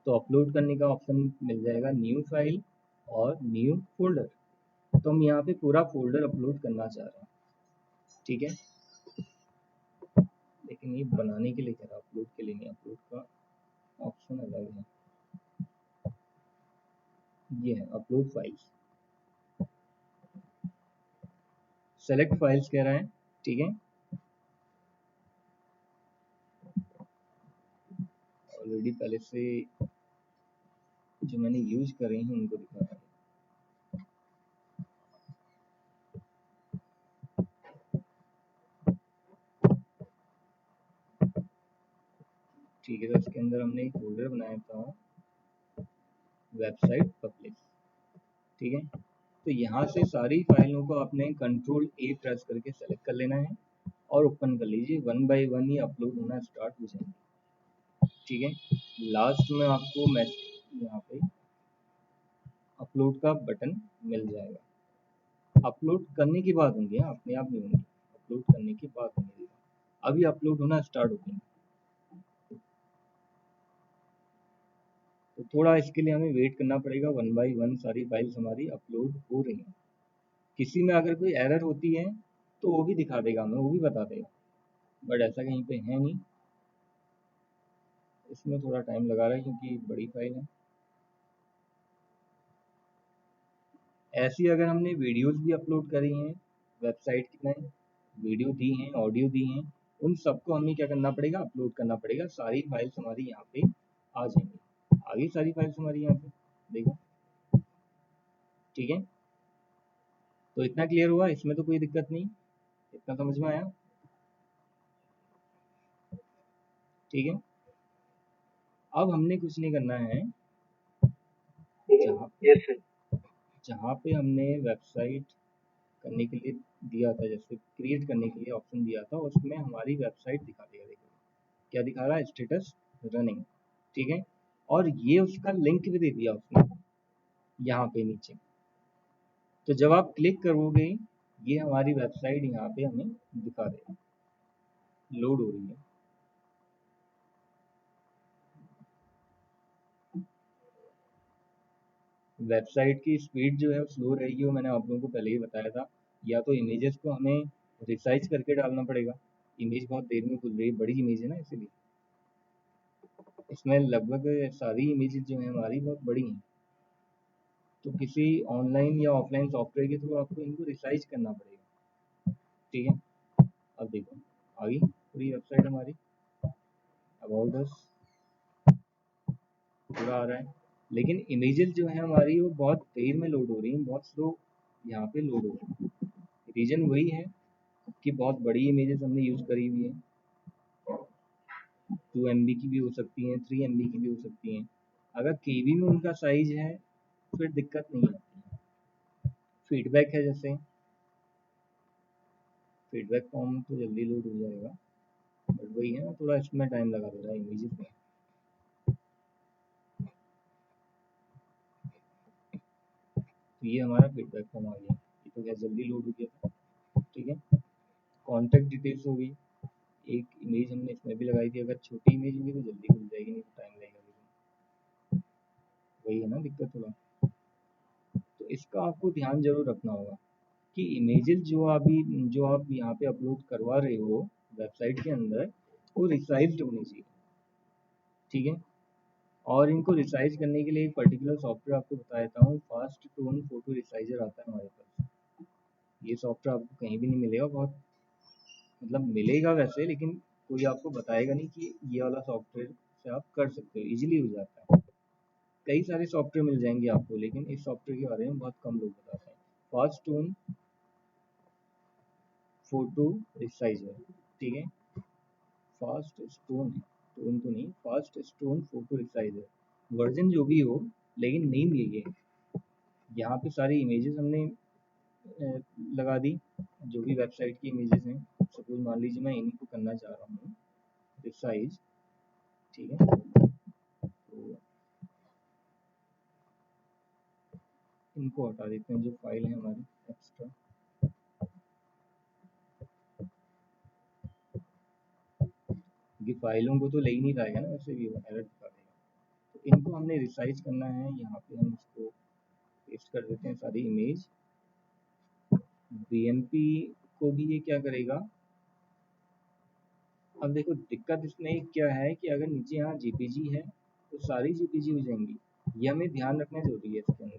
तो अपलोड करने का ऑप्शन मिल जाएगा न्यू फाइल और न्यू फोल्डर। तो हम यहाँ पे पूरा फोल्डर अपलोड करना चाह रहे हैं, ठीक है। लेकिन ये बनाने के लिए कह रहा है, अपलोड के लिए नहीं, अपलोड का ऑप्शन अलग है। ये है अपलोड फाइल्स, सेलेक्ट फाइल्स कह रहा है, ठीक है। ऑलरेडी पहले से जो मैंने यूज करे हैं उनको दिखा रहा है। ठीक है, तो इसके अंदर हमने एक फोल्डर बनाया था वेबसाइट पब्लिक, ठीक है। तो यहाँ से सारी फाइलों को आपने कंट्रोल A प्रेस करके सेलेक्ट कर लेना है और ओपन कर लीजिए, वन बाय वन ये अपलोड होना स्टार्ट हो जाएंगे, ठीक है। लास्ट में आपको यहाँ पे अपलोड का बटन मिल जाएगा। अपलोड करने के बाद होंगे, अपने आप नहीं होंगे, अपलोड करने के बाद होंगे। अभी अपलोड होना स्टार्ट हो गए, तो थोड़ा इसके लिए हमें वेट करना पड़ेगा। वन बाय वन सारी फाइल्स हमारी अपलोड हो रही हैं। किसी में अगर कोई एरर होती है तो वो भी दिखा देगा हमें, वो भी बता देगा, बट ऐसा कहीं पे है नहीं। इसमें थोड़ा टाइम लगा रहा है क्योंकि बड़ी फाइल है। ऐसी अगर हमने वीडियोस भी अपलोड करी हैं वेबसाइट में, वीडियो दी हैं, ऑडियो दी हैं, उन सबको हमें क्या करना पड़ेगा, अपलोड करना पड़ेगा। सारी फाइल्स हमारी यहाँ पे आ जाएंगी, आ गई सारी फाइल्स हमारी यहाँ पे, देखो, ठीक है। तो इतना क्लियर हुआ, इसमें तो कोई दिक्कत नहीं, इतना समझ में आया, ठीक है। अब हमने कुछ नहीं करना है, जहाँ पे हमने वेबसाइट करने के लिए दिया था, जैसे क्रिएट करने के लिए ऑप्शन दिया था, उसमें हमारी वेबसाइट दिखा देगा। देखो क्या दिखा रहा है, स्टेटस रनिंग, ठीक है। और ये उसका लिंक भी दे दिया उसने यहाँ पे नीचे। तो जब आप क्लिक करोगे ये हमारी वेबसाइट यहाँ पे हमें दिखा देगा, लोड हो रही है। वेबसाइट की स्पीड जो है वो स्लो रहेगी, वो मैंने आप लोगों को पहले ही बताया था। या तो इमेजेस को हमें रिसाइज करके डालना पड़ेगा, इमेज बहुत देर में खुल रही है, बड़ी इमेज है ना, इसीलिए इसमें लगभग सारी इमेजेस जो है हमारी बहुत बड़ी हैं। तो किसी ऑनलाइन या ऑफलाइन सॉफ्टवेयर के थ्रू आपको इनको रिसाइज करना पड़ेगा, ठीक है। अब देखो आ गई पूरी वेबसाइट हमारी, अबाउट अस पूरा आ रहा है। लेकिन इमेजेस जो है हमारी वो बहुत देर में लोड हो रही हैं, बहुत स्लो यहाँ पे लोड हो रही है। रीजन वही है कि बहुत बड़ी इमेजेस हमने यूज़ करी हुई है, 2 MB की भी हो सकती हैं, 3 MB की भी हो सकती हैं। अगर केबी में उनका साइज है फिर दिक्कत नहीं आती। फीडबैक है, जैसे फीडबैक फॉर्म तो जल्दी लोड हो जाएगा, बट वही है ना, थोड़ा इसमें टाइम लगा दे रहा है इमेजेस में। तो ये हमारा फीडबैक फॉर्म आ गया, ये तो क्या जल्दी लोड हो गया था, ठीक है। कॉन्टैक्ट डिटेल्स होगी, एक इमेज हमने इसमें भी लगाई थी, अगर छोटी इमेज होगी तो जल्दी खुल जाएगी, नहीं तो टाइम लगेगा, लेकिन वही है ना दिक्कत थोड़ा। तो इसका आपको ध्यान जरूर रखना होगा कि इमेजेस जो आप यहाँ पे अपलोड करवा रहे हो वेबसाइट के अंदर, वो रिसाइज्ड होनी चाहिए, ठीक है। और इनको रिसाइज करने के लिए एक पर्टिकुलर सॉफ्टवेयर आपको बता देता हूँ, फास्ट टोन फोटो रिसाइजर आता है हमारे पास। ये सॉफ्टवेयर आपको कहीं भी नहीं मिलेगा, बहुत मतलब मिलेगा वैसे, लेकिन कोई आपको बताएगा नहीं कि ये वाला सॉफ्टवेयर से आप कर सकते हो, इजीली हो जाता है। कई सारे सॉफ्टवेयर मिल जाएंगे आपको, लेकिन इस सॉफ्टवेयर के बारे में बहुत कम लोग बताते हैं। फास्ट टोन फोटो रिसाइजर, ठीक है, फास्ट स्टोन है, टोन तो नहीं, fast stone photo resizer, version जो भी हो, लेकिन नेम यही है। यहाँ पे सारी इमेजेस हमने लगा दी, जो भी वेबसाइट की इमेजेस हैं। सपोज मान लीजिए मैं इन्हीं को करना चाह रहा हूँ रिसाइज, ठीक है, तो इनको हटा देते हैं जो फाइल है हमारी एक्स्ट्रा। क्योंकि फाइलों को तो ले ही नहीं पाएगा ना, वैसे भी एरर दिखा देगा। तो इनको हमने रिसाइज करना है, यहाँ पे हम इसको पेस्ट कर देते हैं सारी इमेज। बीएमपी को भी ये क्या करेगा, अब देखो दिक्कत इसमें क्या है कि अगर नीचे यहाँ जीपीजी है तो सारी जीपीजी हो जाएंगी, ये हमें ध्यान रखना जरूरी है। इसके अंदर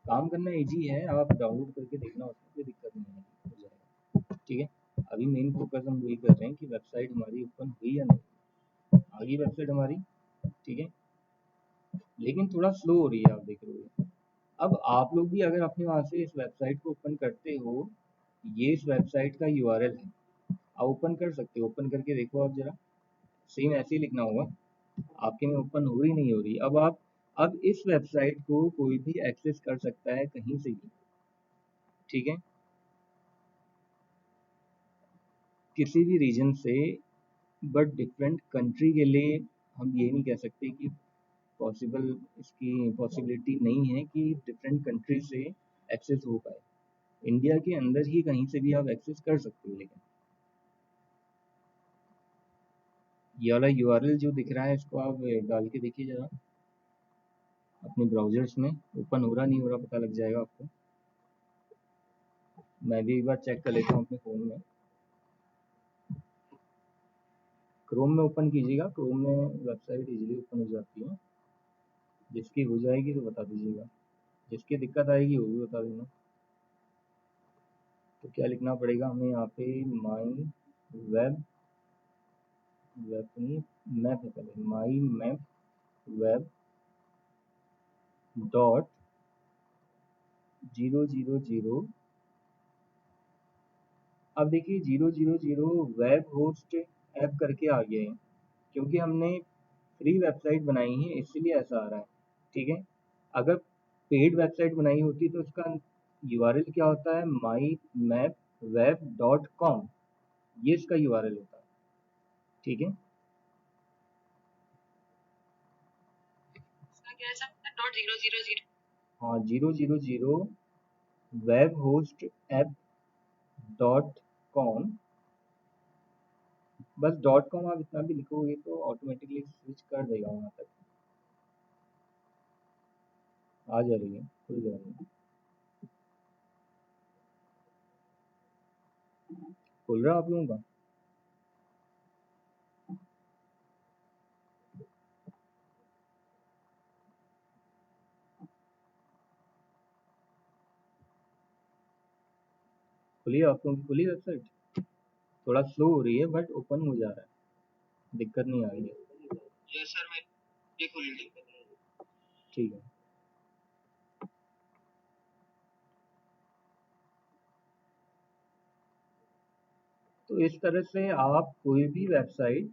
काम करना इजी है, आप डाउनलोड करके देखना, उसमें कोई दिक्कत नहीं है, हो जाएगा, ठीक है। अभी मेन फोकस हम वही कर रहे हैं कि वेबसाइट हमारी ओपन हुई या नहीं, आ गई वेबसाइट हमारी, ठीक है, लेकिन थोड़ा स्लो हो रही है, आप देख रहे हो। अब आप लोग भी अगर अपने वहां से इस वेबसाइट को ओपन करते हो, ये इस वेबसाइट का यूआरएल है, आप ओपन कर सकते हो, ओपन करके देखो आप जरा, सेम ऐसे ही लिखना होगा। आपके में ओपन हो रही नहीं हो रही, अब इस वेबसाइट को कोई भी एक्सेस कर सकता है कहीं से भी, ठीक है, किसी भी रीजन से, बट डिफरेंट कंट्री के लिए हम ये नहीं कह सकते कि पॉसिबल, इसकी पॉसिबिलिटी नहीं है कि डिफरेंट कंट्री से एक्सेस हो पाए। इंडिया के अंदर ही कहीं से भी आप एक्सेस कर सकते हो, लेकिन ये वाला यूआरएल जो दिख रहा है इसको आप डाल के देखिए जरा अपने ब्राउजर्स में, ओपन हो रहा नहीं हो रहा पता लग जाएगा आपको। मैं भी एक बार चेक कर लेता हूँ अपने फ़ोन में। क्रोम में ओपन कीजिएगा, क्रोम में वेबसाइट इजीली ओपन हो जाती है। जिसकी हो जाएगी तो बता दीजिएगा, जिसकी दिक्कत आएगी वो भी बता देना। तो क्या लिखना पड़ेगा हमें यहाँ पे, माई वेब, वेब नहीं, मैप है पहले, माई मैप वेब डॉट 000। अब देखिए 000 वेब होस्ट ऐप करके आ गया है, क्योंकि हमने फ्री वेबसाइट बनाई है इसलिए ऐसा आ रहा है, ठीक है। अगर पेड वेबसाइट बनाई होती तो उसका यूआरएल क्या होता है, माई मैप वेब डॉट कॉम, ये इसका यूआरएल होता है, ठीक है। डॉट 000। हाँ 000 web host app dot com, बस डॉट कॉम आप इतना भी लिखोगे तो ऑटोमेटिकली स्विच कर देगा वहाँ तक, आ जा रही है, खुल जा रही है, खुल रहा है आप लोगों का। खुली आप लोगों की, खुली वेबसाइट, थोड़ा स्लो हो रही है बट ओपन हो जा रहा है, दिक्कत नहीं आ रही है। यस सर, मैं ये खुल ली। ठीक है, तो इस तरह से आप कोई भी वेबसाइट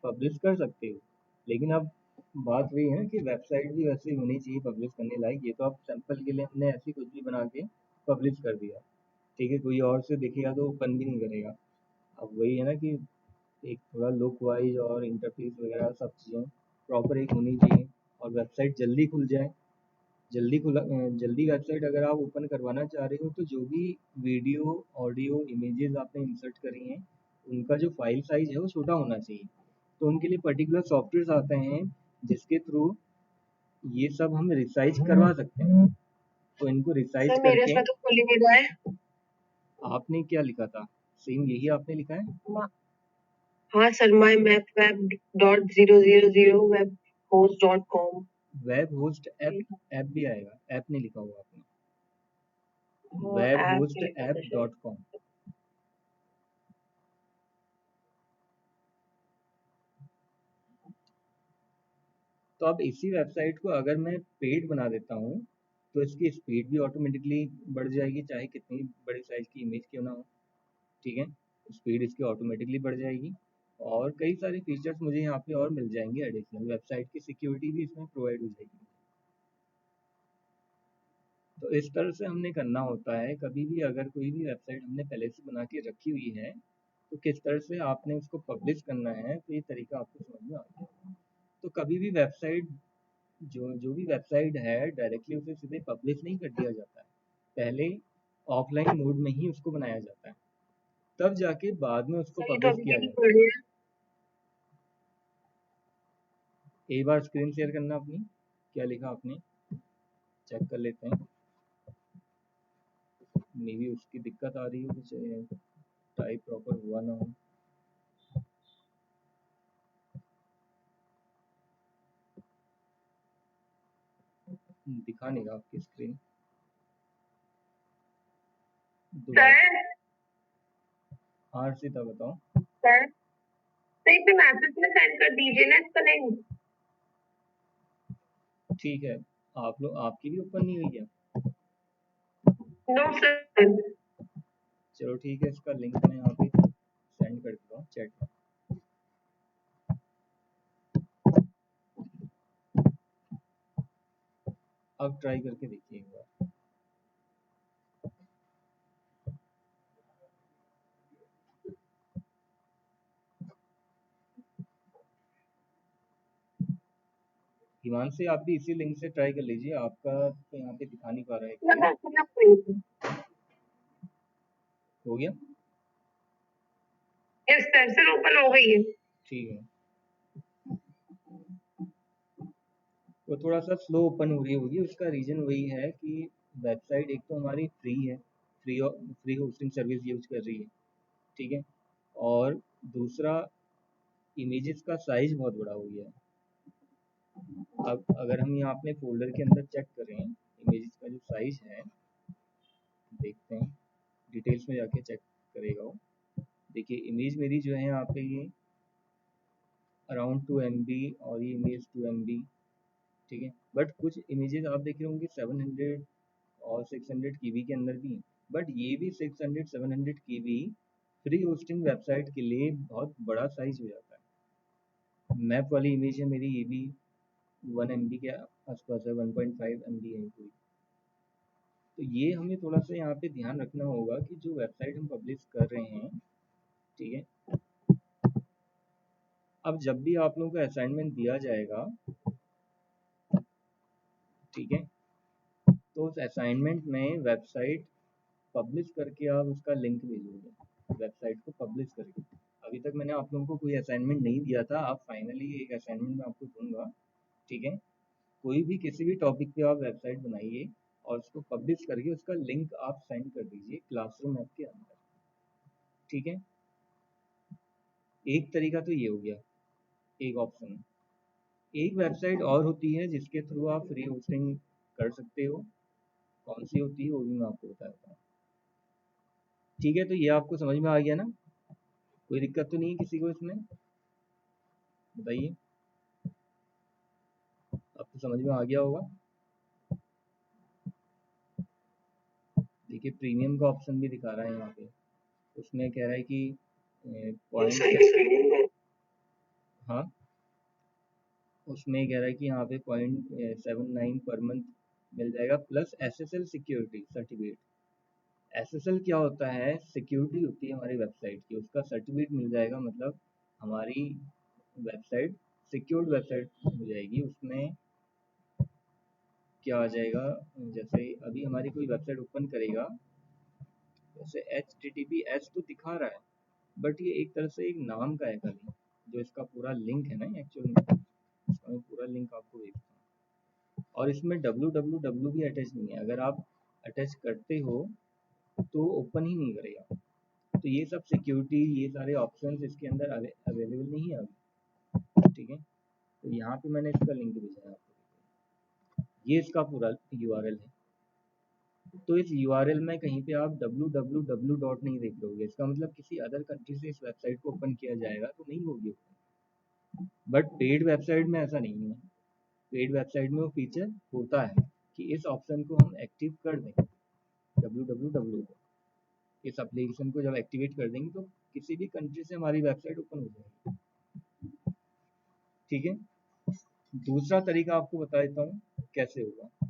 पब्लिश कर सकते हो, लेकिन अब बात वही है कि वेबसाइट भी वैसे होनी चाहिए पब्लिश करने लायक। ये तो आप सैंपल के लिए हमने ऐसी कुछ भी बना के पब्लिश कर दिया, ठीक है, कोई और से दिखेगा तो ओपन भी नहीं करेगा। अब वही है ना कि एक थोड़ा लुक वाइज और इंटरफेस वगैरह सब चीज़ें प्रॉपर एक होनी चाहिए, और वेबसाइट जल्दी खुल जाए। जल्दी वेबसाइट अगर आप ओपन करवाना चाह रहे हो तो जो भी वीडियो ऑडियो इमेजेस आपने इंसर्ट करी हैं उनका जो फाइल साइज है वो छोटा होना चाहिए। तो उनके लिए पर्टिकुलर सॉफ्टवेयर आते हैं जिसके थ्रू ये सब हम रिसाइज करवा सकते हैं। तो इनको रिसाइज सर मेरे करके, इसमें तो खुल ही नहीं रहा है। आपने क्या लिखा था, सेम यही आपने लिखा है, हाँ sir, my map web dot 000 web host dot com. Web host app, app भी आएगा, ऐप नहीं लिखा हुआ आपने, हाँ, वेब ऐप होस्ट लिखा था ऐप सर। Dot com. तो तो अब इसी वेबसाइट को अगर मैं पेड बना देता हूँ तो इसकी स्पीड भी ऑटोमेटिकली बढ़ जाएगी, चाहे कितनी बड़ी साइज़ की इमेज क्यों ना हो। ठीक है, स्पीड इसकी ऑटोमेटिकली बढ़ जाएगी और कई सारे फीचर्स मुझे यहाँ पे और मिल जाएंगे एडिशनल। वेबसाइट की सिक्योरिटी भी इसमें प्रोवाइड हो जाएगी। तो इस तरह से हमने करना होता है। कभी भी अगर कोई भी वेबसाइट हमने पहले से बना के रखी हुई है तो किस तरह से आपने उसको पब्लिश करना है, तो ये तरीका आपको समझ में आ गया। तो कभी भी वेबसाइट जो जो भी वेबसाइट है डायरेक्टली उसे सीधे पब्लिश नहीं कर दिया जाता है, पहले ऑफलाइन मोड में ही उसको बनाया जाता है, तब जाके बाद में उसको सर ये तो पब्लिश अभी किया तक ही जाता पढ़े हैं। है। एक बार स्क्रीन शेयर करना अपनी, क्या लिखा आपने चेक कर लेते हैं। मे बी उसकी दिक्कत आ रही हो, कुछ टाइप प्रॉपर हुआ ना हो। दिखा नहीं रहा आपकी स्क्रीन दोबारा। सर हाँ अर्षिता बताओ। सर तो इसे मैसेज में सेंड कर दीजिए ना इसका लिंक। ठीक है, आप लोग आपकी भी ओपन नहीं हुई है? No sir. चलो ठीक है, इसका लिंक मैं यहाँ पे सेंड कर देता हूँ चैट में। अब ट्राई करके देखिए एक बार। हिमांशु आप भी इसी लिंक से ट्राई कर लीजिए, आपका तो यहाँ पे दिखा नहीं पा रहा है एक्चुअली। हो गया? यस सर, सर ओपन हो गई है। ठीक है, वो थोड़ा सा स्लो ओपन हो रही होगी, उसका रीज़न वही है कि वेबसाइट एक तो हमारी फ्री है, फ्री होस्टिंग सर्विस यूज कर रही है। ठीक है, और दूसरा इमेजेस का साइज बहुत बड़ा हो गया है। अब अगर हम यहाँ अपने फोल्डर के अंदर चेक करें इमेजेस का जो साइज है, देखते हैं डिटेल्स में जाके चेक करेगा वो। देखिए इमेज मेरी जो है यहाँ पे ये अराउंड 2 MB और ये इमेज 2 MB। ठीक है, बट कुछ इमेजेस आप देख रहे होंगे 700 और 600 KB के अंदर भी हैं, बट ये भी 600 700 KB फ्री होस्टिंग वेबसाइट के लिए बहुत बड़ा साइज हो जाता है। मैप वाली इमेज है मेरी, ये भी 1 MB के आसपास है, 1.5 MB है कोई। तो ये हमें थोड़ा सा यहाँ पे ध्यान रखना होगा कि जो वेबसाइट हम पब्लिश कर रहे हैं, ठीक है, अब जब भी आप लोगों को असाइनमेंट दिया जाएगा, ठीक है, तो उस असाइनमेंट में वेबसाइट पब्लिश करके आप उसका लिंक भेजोगे, वेबसाइट को पब्लिश करके। अभी तक मैंने आप लोगों को कोई असाइनमेंट नहीं दिया था, अब फाइनली एक असाइनमेंट मैं आपको दूंगा। ठीक है, कोई भी किसी भी टॉपिक पे आप वेबसाइट बनाइए और उसको पब्लिश करके उसका लिंक आप सेंड कर दीजिए क्लासरूम ऐप के अंदर। ठीक है, एक तरीका तो ये हो गया, एक ऑप्शन। एक वेबसाइट और होती है जिसके थ्रू आप फ्री होस्टिंग कर सकते हो, कौन सी होती है वो भी मैं आपको बताता हूँ। ठीक है, तो ये आपको समझ में आ गया ना? कोई दिक्कत तो नहीं है किसी को इसमें? बताइए, आपको समझ में आ गया होगा। देखिए प्रीमियम का ऑप्शन भी दिखा रहा है यहाँ पे, उसमें कह रहा है कि पॉइंट, हाँ उसमें कह रहा है कि यहाँ पे 0.79 पर मंथ मिल जाएगा plus SSL security certificate. SSL क्या होता है? सिक्योरिटी होती है हमारी वेबसाइट की, उसका सर्टिफिकेट मिल जाएगा, मतलब हमारी वेबसाइट सिक्योर्ड वेबसाइट हो जाएगी। उसमें क्या आ जाएगा, जैसे अभी हमारी कोई वेबसाइट ओपन करेगा, जैसे HTTPS तो दिखा रहा है, बट ये एक तरह से एक नाम का है खाली, जो इसका पूरा लिंक है ना एक्चुअल में, इसका मैं पूरा लिंक आपको भेजता हूँ। और इसमें www भी अटैच नहीं है, अगर आप अटैच करते हो तो ओपन ही नहीं करेगा। तो ये सब सिक्योरिटी, ये सारे ऑप्शंस इसके अंदर अवेलेबल नहीं है अभी। ठीक है, तो यहाँ पे मैंने इसका लिंक भेजा है आपको, ये इसका पूरा URL है। तो इस URL में कहीं पे आप www डॉट नहीं देख लोगे, इसका मतलब किसी अदर कंट्री से इस वेबसाइट को ओपन किया जाएगा तो नहीं होगी। बट पेड वेबसाइट में ऐसा नहीं है, पेड वेबसाइट में वो फीचर होता है कि इस ऑप्शन को हम एक्टिव कर दें, www को, इस एप्लीकेशन को जब एक्टिवेट कर देंगे तो किसी भी कंट्री से हमारी वेबसाइट ओपन हो जाएगी। ठीक है, दूसरा तरीका आपको बता देता हूँ कैसे होगा।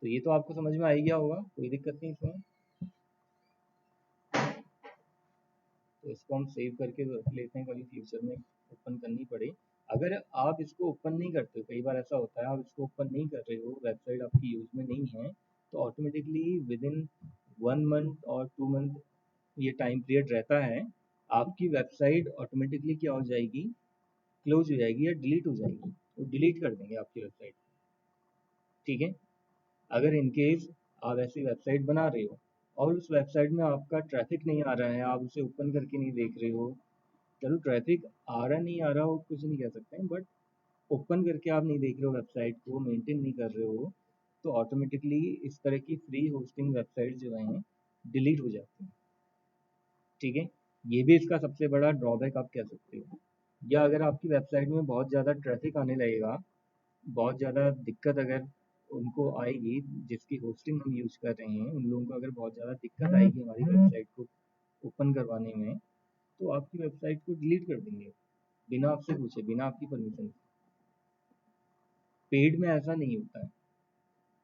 तो ये तो आपको समझ में आ ही गया होगा, कोई दिक्कत नहीं इसमें। तो इसको हम सेव करके रख लेते हैं, कभी फ्यूचर में ओपन करनी पड़े। अगर आप इसको ओपन नहीं करते, कई बार ऐसा होता है आप इसको ओपन नहीं कर रहे हो, वेबसाइट आपकी यूज में नहीं है, तो ऑटोमेटिकली विद इन 1 मंथ और 2 मंथ ये टाइम पीरियड रहता है, आपकी वेबसाइट ऑटोमेटिकली क्या हो जाएगी, क्लोज हो जाएगी या डिलीट हो जाएगी, वो डिलीट कर देंगे आपकी वेबसाइट। ठीक है, अगर इनकेस आप ऐसी वेबसाइट बना रहे हो और उस वेबसाइट में आपका ट्रैफिक नहीं आ रहा है, आप उसे ओपन करके नहीं देख रहे हो, चलो ट्रैफिक आ रहा नहीं आ रहा हो कुछ नहीं कह सकते हैं, बट ओपन करके आप नहीं देख रहे हो वेबसाइट को, मेंटेन नहीं कर रहे हो, तो ऑटोमेटिकली इस तरह की फ्री होस्टिंग वेबसाइट जो हैं डिलीट हो जाती हैं। ठीक है, ये भी इसका सबसे बड़ा ड्रॉबैक आप कह सकते हो। या अगर आपकी वेबसाइट में बहुत ज़्यादा ट्रैफिक आने लगेगा, बहुत ज़्यादा दिक्कत अगर उनको आएगी, जिसकी होस्टिंग हम यूज़ कर रहे हैं उन लोगों को अगर बहुत ज़्यादा दिक्कत आएगी हमारी वेबसाइट को ओपन करवाने में, तो आपकी वेबसाइट को डिलीट कर देंगे बिना आपसे पूछे, बिना आपकी परमिशन। पेड में ऐसा नहीं होता है,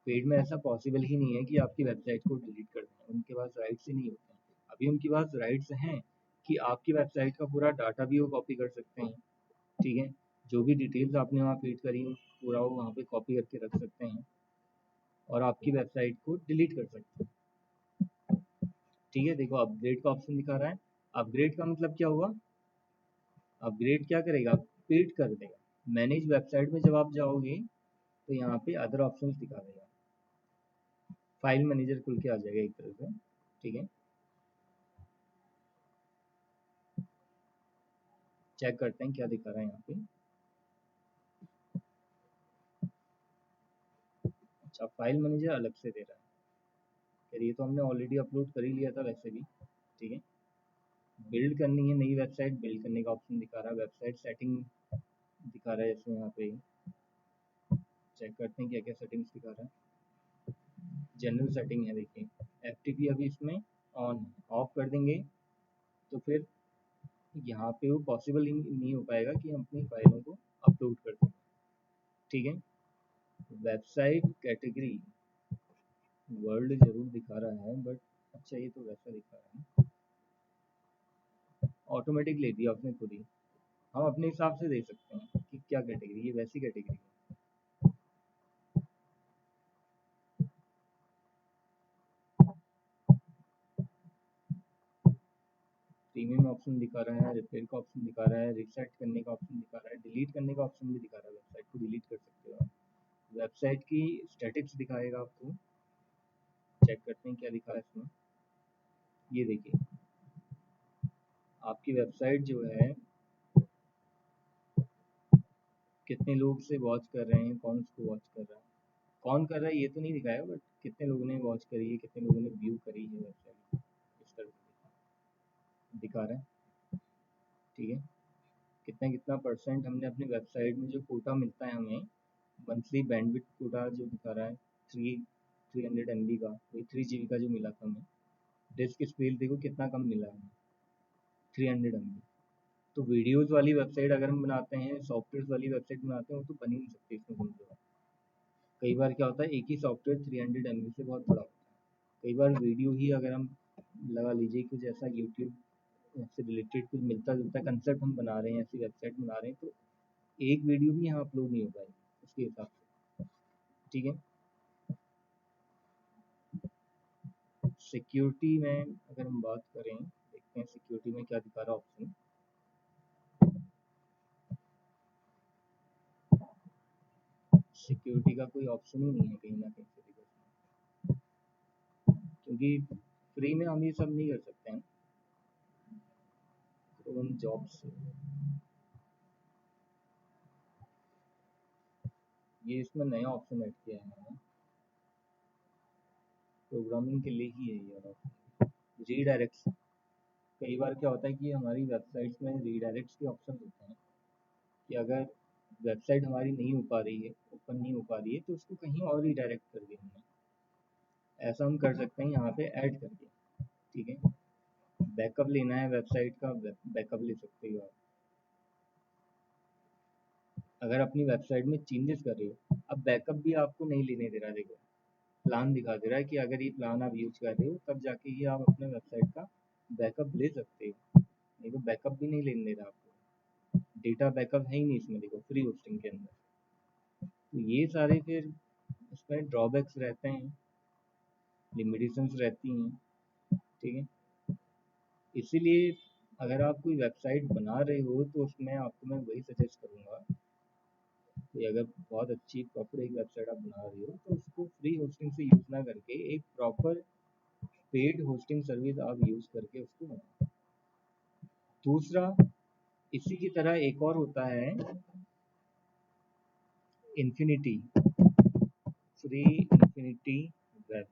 पेड में ऐसा पॉसिबल ही नहीं है कि आपकी वेबसाइट को डिलीट कर दें, उनके पास राइट्स ही नहीं होते हैं। अभी उनके पास राइट्स हैं कि आपकी वेबसाइट का पूरा डाटा भी वो कॉपी कर सकते हैं। ठीक है, जो भी डिटेल्स आपने वहाँ फीड करी पूरा वो वहाँ पे कॉपी करके रख सकते हैं और आपकी वेबसाइट को डिलीट कर सकते हैं। ठीक है, देखो अपग्रेड का ऑप्शन दिखा रहा है। अपग्रेड का मतलब क्या हुआ, अपग्रेड क्या करेगा, अपग्रेड कर देगा। मैनेज वेबसाइट में जब आप जाओगे तो यहाँ पे अदर ऑप्शंस दिखा देगा, फाइल मैनेजर खुल के आ जाएगा एक तरह से। ठीक है, चेक करते हैं क्या दिखा रहा है यहाँ पे। अच्छा, फाइल मैनेजर अलग से दे रहा है, यार ये तो हमने ऑलरेडी अपलोड कर ही लिया था वैसे भी। ठीक है, बिल्ड करनी है नई वेबसाइट, बिल्ड करने का ऑप्शन दिखा रहा है, वेबसाइट सेटिंग दिखा रहा है जैसे यहाँ पे। चेक करते हैं क्या क्या सेटिंग्स दिखा रहा है। जनरल सेटिंग है, देखिए एफटीपी अभी इसमें ऑन है, ऑफ कर देंगे तो फिर यहाँ पे वो पॉसिबल ही नहीं हो पाएगा कि हम अपनी फाइलों को अपलोड कर दें। ठीक है, वेबसाइट कैटेगरी वर्ल्ड जरूर दिखा रहा है, बट अच्छा ये तो वैसा दिखा रहा है, ऑटोमेटिक ले दिया आपने खुद ही। हम अपने हिसाब से दे सकते हैं कि क्या कैटेगरी, ये वैसी कैटेगरी है। प्रीमियम ऑप्शन दिखा रहा है, रिपेयर का ऑप्शन दिखा रहा है, रिसेट करने का ऑप्शन दिखा रहा है, डिलीट करने का ऑप्शन भी दिखा रहा है, वेबसाइट को डिलीट कर सकते हो आप। वेबसाइट की स्टैटिक्स दिखाएगा आपको, चेक करते हैं क्या दिखा है इसमें। ये देखिए आपकी वेबसाइट जो है कितने लोग से वॉच कर रहे हैं, कौन उसको वॉच कर रहा है, कौन कर रहा है ये तो नहीं दिखाएगा, बट कितने लोगों ने वॉच करी है, कितने लोगों ने व्यू करी है वेबसाइट, इस तरह से दिखा रहा है। ठीक है, कितना कितना परसेंट हमने अपनी वेबसाइट में जो कोटा मिलता है हमें, मंथली बैंडविड्थ कोटा जो दिखा रहा है, 300 MB का, वही 3 GB का जो मिला था हमें। डिस्क स्पेस देखो कितना कम मिला है, 300 MB। तो वीडियोज़ वाली वेबसाइट अगर हम बनाते हैं, सॉफ्टवेयर वाली वेबसाइट बनाते हैं, वो तो बन ही नहीं सकती इसमें कमज़ोर। कई बार क्या होता है एक ही सॉफ्टवेयर 300 MB से बहुत बड़ा होता है। कई बार वीडियो ही अगर हम लगा लीजिए कुछ ऐसा यूट्यूब से रिलेटेड कुछ मिलता जुलता कंसेप्ट हम बना रहे हैं, ऐसी वेबसाइट बना रहे हैं, तो एक वीडियो भी यहाँ अपलोड नहीं हो पाएगी उसके हिसाब से। ठीक है, सिक्योरिटी में अगर हम बात करें, देखते हैं सिक्योरिटी में क्या दिखा रहा ऑप्शन। सिक्योरिटी का कोई ऑप्शन ही नहीं है कहीं ना कहीं से दिखा, क्योंकि फ्री में हम ये सब नहीं कर सकते हैं। तो हम जॉब्स, ये इसमें नया ऑप्शन ऐड किया है मैंने, प्रोग्रामिंग के लिए ही है ये ऑप्शन, रीडायरेक्ट्स। कई बार क्या होता है कि हमारी वेबसाइट्स में रीडायरेक्ट्स के ऑप्शन होते हैं कि अगर वेबसाइट हमारी नहीं हो पा रही है, ओपन नहीं हो पा रही है, तो उसको कहीं और रिडायरेक्ट कर दें हमने। ऐसा हम कर सकते हैं यहाँ पे ऐड करके, ठीक है। बैकअप लेना है वेबसाइट का, बैकअप ले सकते हो आप। अगर अपनी वेबसाइट में चेंजेस कर रहे हो, अब बैकअप भी आपको नहीं लेने दे रहा, देखो प्लान दिखा दे रहा है कि अगर ये प्लान आप यूज कर रहे हो तब जाके ही आप अपने वेबसाइट का बैकअप ले सकते हो, नहीं तो बैकअप भी नहीं लेने दे रहा आपको। डेटा बैकअप है ही नहीं इसमें, देखो फ्री होस्टिंग के अंदर। तो ये सारे फिर इसमें ड्रॉबैक्स रहते हैं, लिमिटेशंस रहती हैं, ठीक है। इसीलिए अगर आप कोई वेबसाइट बना रहे हो तो उसमें आपको मैं वही सजेस्ट करूँगा कि अगर बहुत अच्छी प्रॉपर एक वेबसाइट आप बना रहे हो तो उसको फ्री होस्टिंग से यूज़ ना करके एक प्रॉपर पेड होस्टिंग सर्विस आप यूज़ करके उसको बनाओ। दूसरा, इसी की तरह एक और होता है infinity, free infinity web.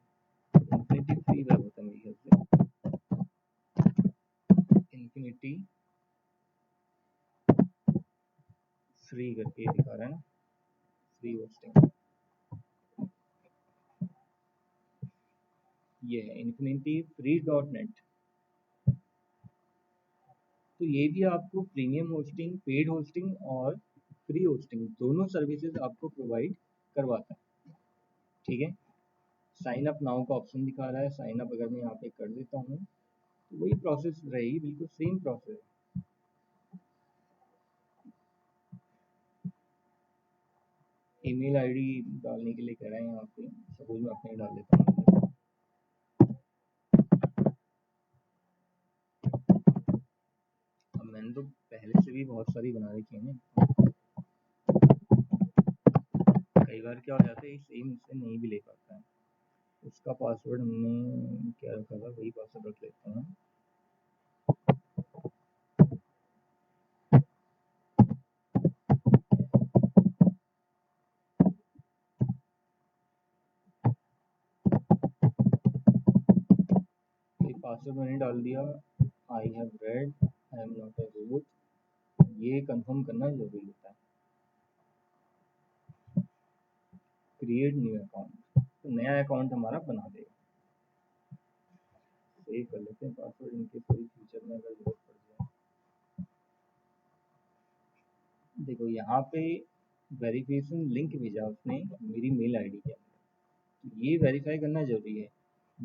Infinity free web होता है मेरे ख्याल से, इन्फिनिटी फ्री करके दिखा रहा है ना, फ्री होस्टिंग, ये है इन्फिनिटी फ्री डॉट नेट। तो ये भी आपको प्रीमियम होस्टिंग, पेड होस्टिंग और फ्री होस्टिंग दोनों सर्विसेज आपको प्रोवाइड करवाता है, ठीक है। साइन अप नाउ का ऑप्शन दिखा रहा है, साइन अप अगर मैं यहाँ पे कर देता हूँ तो वही प्रोसेस रहेगी, बिल्कुल सेम प्रोसेस। ईमेल आईडी डालने के लिए कह रहे हैं यहाँ पे, सपोज मैं अपने डाल देता हूँ। अब मैंने तो पहले से भी बहुत सारी बना रखी है ना, कई बार क्या हो जाता है सेम उससे नहीं भी ले पाता है। उसका पासवर्ड हमने क्या रखा था, वही पासवर्ड रख लेते हैं। पासवर्ड मैंने डाल दिया, I have read, I am not a robot, ये कंफर्म करना जरूरी होता है। क्रिएट न्यू अकाउंट, तो नया अकाउंट हमारा बना देगा। सेव कर लेते हैं पासवर्ड, इनके कोई फ्यूचर में अगर जरूरत पड़ जाए। देखो यहाँ पे वेरिफिकेशन लिंक भेजा उसने मेरी मेल आईडी के अंदर, तो ये वेरीफाई करना जरूरी है।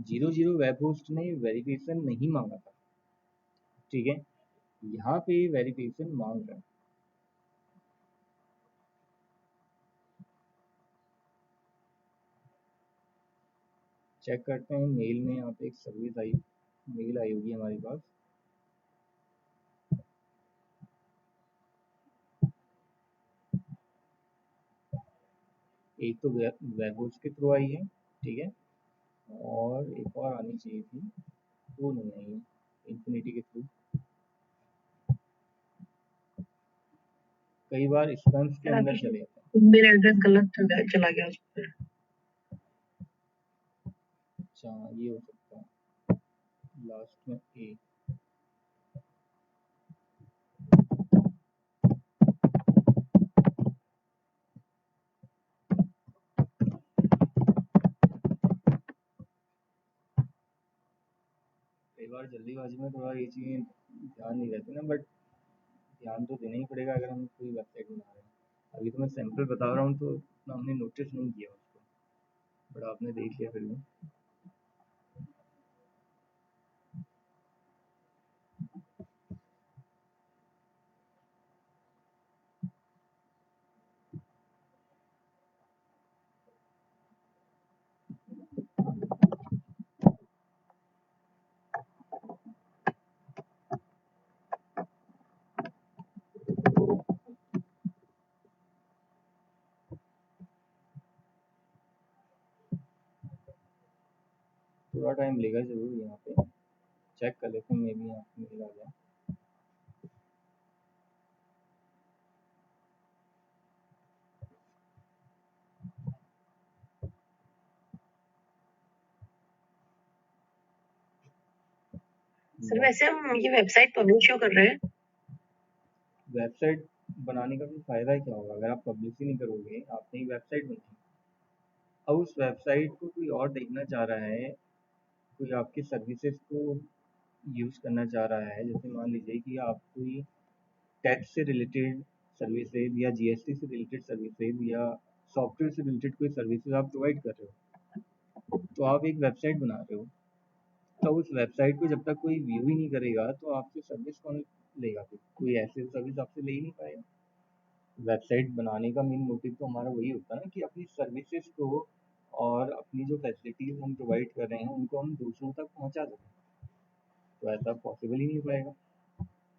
00 वेब होस्ट ने वेरिफिकेशन नहीं मांगा था, ठीक है, यहाँ पे वेरिफिकेशन मांग रहा है। चेक करते हैं मेल में, यहाँ पे एक सर्विस आई, मेल आई होगी हमारे पास। एक तो वेब होस्ट के थ्रू आई है, ठीक है, और एक और आनी चाहिए थी, वो नहीं आई है, इन्फिनिटी के थ्रू। कई बार स्पैम्स के अंदर चले जाते हैं। मेरा एड्रेस गलत चला गया उस पर। अच्छा, ये हो सकता है लास्ट में ए। कई बार जल्दीबाजी में थोड़ा ये चीज़ें ध्यान नहीं रहती ना, बट ध्यान तो देना ही पड़ेगा अगर हम कोई वेबसाइट बना रहे हैं। अभी तो मैं सैंपल बता रहा हूँ तो उतना हमने नोटिस नहीं किया उसको, बट आपने देख लिया फिर भी। थोड़ा टाइम लेगा जरूर, यहाँ पे चेक कर लेते हैं, मे भी यहाँ पे मेल आ जाए। सर वैसे हम ये वेबसाइट पर नहीं शो कर रहे हैं। वेबसाइट बनाने का फिर फ़ायदा क्या होगा अगर आप पब्लिश ही नहीं करोगे? आपने एक वेबसाइट बनाई, अब उस वेबसाइट को कोई और देखना चाह रहा है, कोई आपकी सर्विसेज को यूज़ करना चाह रहा है। जैसे मान लीजिए कि आप कोई टैक्स से रिलेटेड सर्विसेज या जीएसटी से रिलेटेड सर्विसेज या सॉफ्टवेयर से रिलेटेड कोई सर्विसेज आप प्रोवाइड कर रहे हो, तो आप एक वेबसाइट बना रहे हो। तो उस वेबसाइट को जब तक कोई व्यू ही नहीं करेगा तो आपसे सर्विस कौन लेगा? फिर कोई ऐसे सर्विस आपसे ले ही नहीं पाएगा। वेबसाइट बनाने का मेन मोटिव तो हमारा वही होता है ना कि अपनी सर्विसेज को और अपनी जो फैसिलिटीज़ हम प्रोवाइड कर रहे हैं उनको हम दूसरों तक पहुंचा सकें। तो ऐसा पॉसिबल ही नहीं हो पाएगा।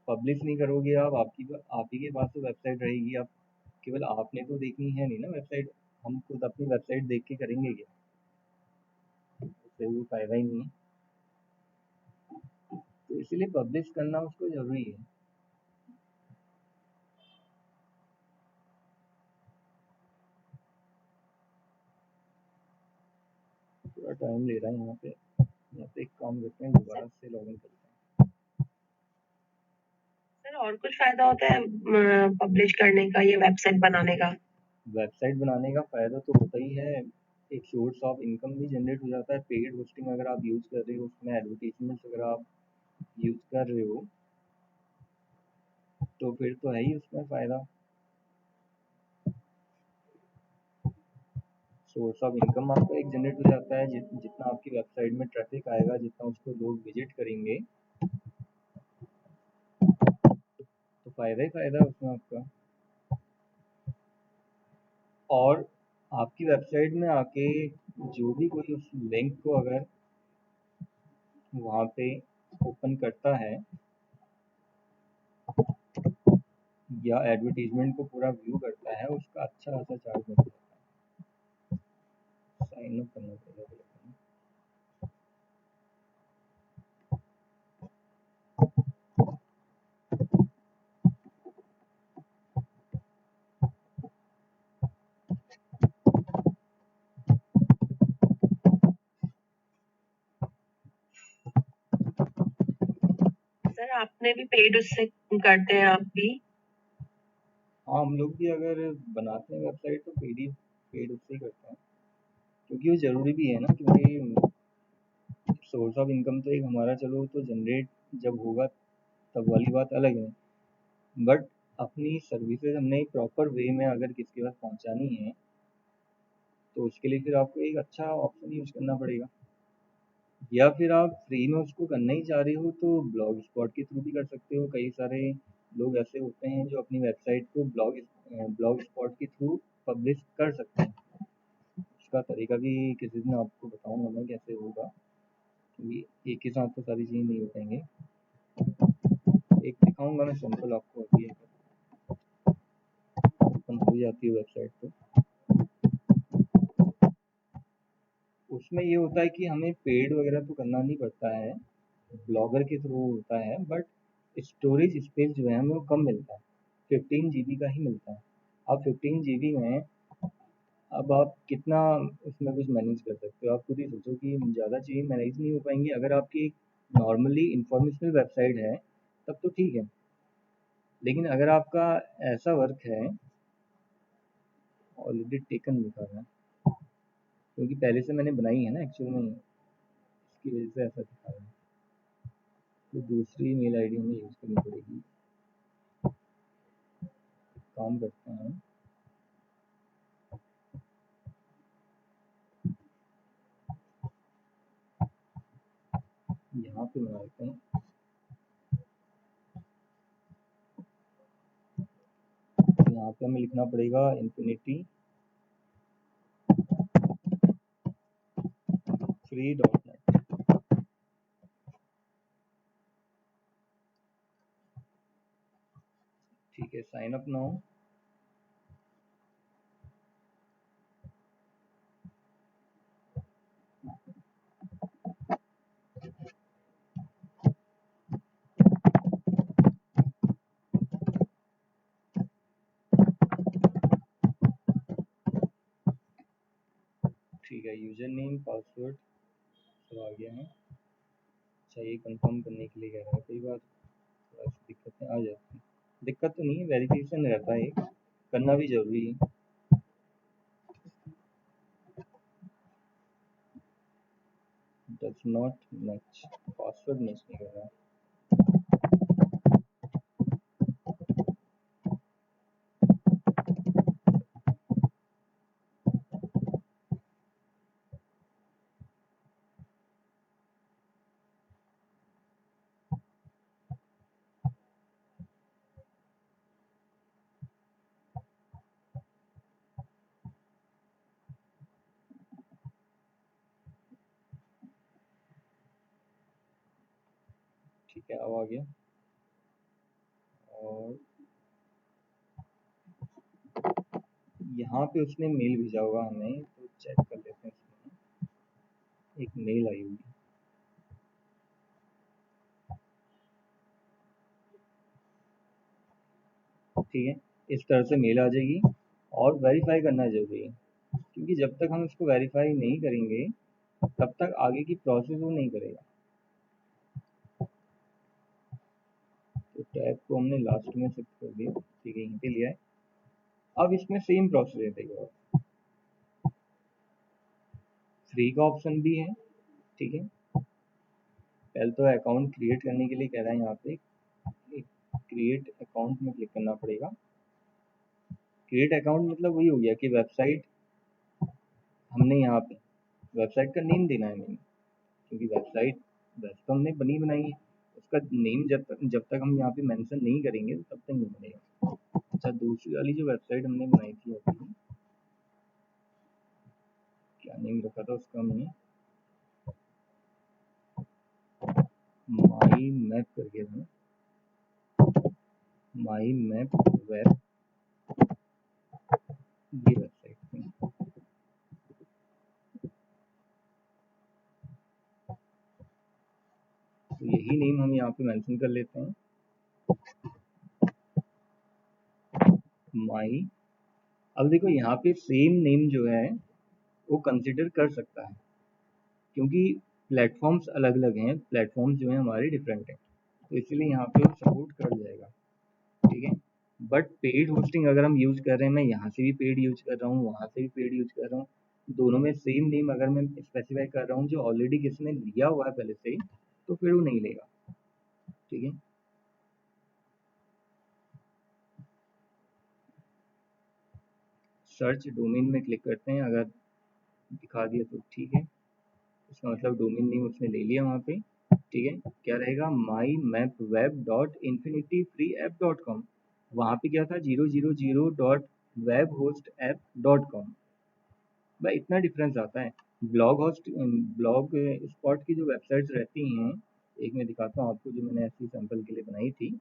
पब्लिश नहीं करोगे आप ही के पास तो वेबसाइट रहेगी। आप केवल आपने तो देखनी है नहीं ना वेबसाइट। हम खुद अपनी वेबसाइट देख के करेंगे क्या? उससे कोई फ़ायदा ही नहीं है। तो इसीलिए पब्लिश करना उसको ज़रूरी है। थोड़ा टाइम ले रहा है यहाँ पे एक काम करते हैं, दोबारा से लॉग इन करते हैं। सर और कुछ फायदा होता है पब्लिश करने का या वेबसाइट बनाने का? वेबसाइट बनाने का फ़ायदा तो होता ही है, एक सोर्स ऑफ इनकम भी जनरेट हो जाता है। पेड होस्टिंग अगर आप यूज़ कर रहे हो, उसमें एडवर्टीजमेंट्स अगर आप यूज़ कर रहे हो तो फिर तो है ही उसमें फ़ायदा। सोर्स ऑफ इनकम आपका एक जनरेट हो जाता है। जितना आपकी वेबसाइट में ट्रैफिक आएगा, जितना उसको लोग विजिट करेंगे, तो फ़ायदा ही फ़ायदा है उसमें आपका। और आपकी वेबसाइट में आके जो भी कोई उस लिंक को अगर वहाँ पे ओपन करता है या एडवर्टीजमेंट को पूरा व्यू करता है, उसका अच्छा खासा चार्ज मिल जाता है। साइन अप करना पड़ेगा। सर आपने भी पेड उससे करते हैं आप भी? हाँ, हम लोग भी अगर बनाते हैं वेबसाइट तो पेड उससे ही करते हैं, क्योंकि वो ज़रूरी भी है ना। क्योंकि सोर्स ऑफ इनकम तो एक हमारा चलो तो जनरेट जब होगा तब वाली बात अलग है, बट अपनी सर्विसेज हमने एक प्रॉपर वे में अगर किसके पास पहुंचानी है तो उसके लिए फिर आपको एक अच्छा ऑप्शन यूज़ करना पड़ेगा। या फिर आप फ्री में उसको करना ही चाह रहे हो तो ब्लॉग स्पॉट के थ्रू भी कर सकते हो। कई सारे लोग ऐसे होते हैं जो अपनी वेबसाइट को ब्लॉग स्पॉट के थ्रू पब्लिश कर सकते हैं। उसका तरीका भी किसी दिन आपको बताऊंगा मैं कैसे होगा, क्योंकि एक ही साथ तो सारी चीज़ें नहीं हो पाएंगे। एक दिखाऊंगा मैं सैंपल आपको। अभी ओपन हो जाती है वेबसाइट तो उसमें ये होता है कि हमें पेड वगैरह तो करना नहीं पड़ता है, ब्लॉगर के थ्रू होता है, बट स्टोरेज स्पेस जो है हमें वो कम मिलता है। 15 GB का ही मिलता है। अब 15 GB में अब आप कितना उसमें कुछ मैनेज कर सकते हो? आप खुद ही सोचो कि ज़्यादा चीज़ें मैनेज नहीं हो पाएंगी। अगर आपकी नॉर्मली इंफॉर्मेशनल वेबसाइट है तब तो ठीक है, लेकिन अगर आपका ऐसा वर्क है, ऑलरेडी टेकन लिखा है क्योंकि पहले से मैंने बनाई है ना एक्चुअल में, इसकी वजह से ऐसा दिखा रहा है। तो दूसरी मेल आईडी हमें यूज़ करनी पड़ेगी। काम करते हैं, यहाँ पे बना लेते हैं। यहाँ पे हमें लिखना पड़ेगा इन्फिनिटी फ्री डॉट नेट। ठीक है, साइन अप नाउ। ठीक है, यूजर नेम पासवर्ड सब आ गया है। अच्छा, ये कंफर्म करने के लिए कह रहा है, कई बार थोड़ा सी दिक्कतें आ जाती हैं। दिक्कत तो नहीं है, वेरिफिकेशन रहता है, करना भी जरूरी है। Does not match, password match नहीं कर रहा। ठीक है, अब आ गया। और यहाँ पे उसने मेल भेजा होगा हमें, तो चेक कर लेते हैं। इसमें एक मेल आई हुई, ठीक है, इस तरह से मेल आ जाएगी। और वेरीफाई करना जरूरी है, क्योंकि जब तक हम इसको वेरीफाई नहीं करेंगे तब तक आगे की प्रोसेस वो नहीं करेगा। तो टैब को हमने लास्ट में शिफ्ट कर दिया, ठीक है, यहीं पे लिया है। अब इसमें सेम प्रोसेस है, देखो फ्री का ऑप्शन भी है, ठीक है। पहले तो अकाउंट क्रिएट करने के लिए कह रहा है यहाँ पे, क्रिएट अकाउंट में क्लिक करना पड़ेगा। क्रिएट अकाउंट मतलब वही हो गया कि वेबसाइट हमने यहाँ पे वेबसाइट का नेम देना है हमें, क्योंकि वेबसाइट वैसे तो हमने बनी बनाई है, उसका नेम जब तक हम यहाँ पे मेंशन नहीं करेंगे तब तक नहीं बनेगा। अच्छा, दूसरी वाली जो वेबसाइट हमने बनाई थी अभी, क्या नेम रखा था उसका हमने, माई मैप करके था ना, माई मैप वेब, ये वेबसाइट थी। तो यही नेम हम यहाँ पे मेंशन कर लेते हैं, माई। अब देखो यहाँ पे सेम नेम जो है वो कंसिडर कर सकता है, क्योंकि प्लेटफॉर्म्स अलग अलग हैं, प्लेटफॉर्म्स जो है हमारे डिफरेंट हैं, तो इसलिए यहाँ पे सपोर्ट कर जाएगा, ठीक है। बट पेड होस्टिंग अगर हम यूज कर रहे हैं, मैं यहाँ से भी पेड यूज कर रहा हूँ, वहाँ से भी पेड यूज कर रहा हूँ, दोनों में सेम नेम अगर मैं स्पेसिफाई कर रहा हूँ जो ऑलरेडी किसने लिया हुआ है पहले से ही, तो फिर वो नहीं लेगा, ठीक है। सर्च डोमेन में क्लिक करते हैं, अगर दिखा दिया तो ठीक है, इसका मतलब डोमेन नेम उसने ले लिया वहाँ पे, ठीक है। क्या रहेगा, my map web dot infinity free app dot com, वहाँ पे क्या था 000 dot web host app dot com. भाई इतना डिफरेंस आता है। ब्लॉग स्पॉट की जो वेबसाइट्स रहती हैं, एक मैं दिखाता हूँ आपको, जो मैंने ऐसी सैंपल के लिए बनाई थी।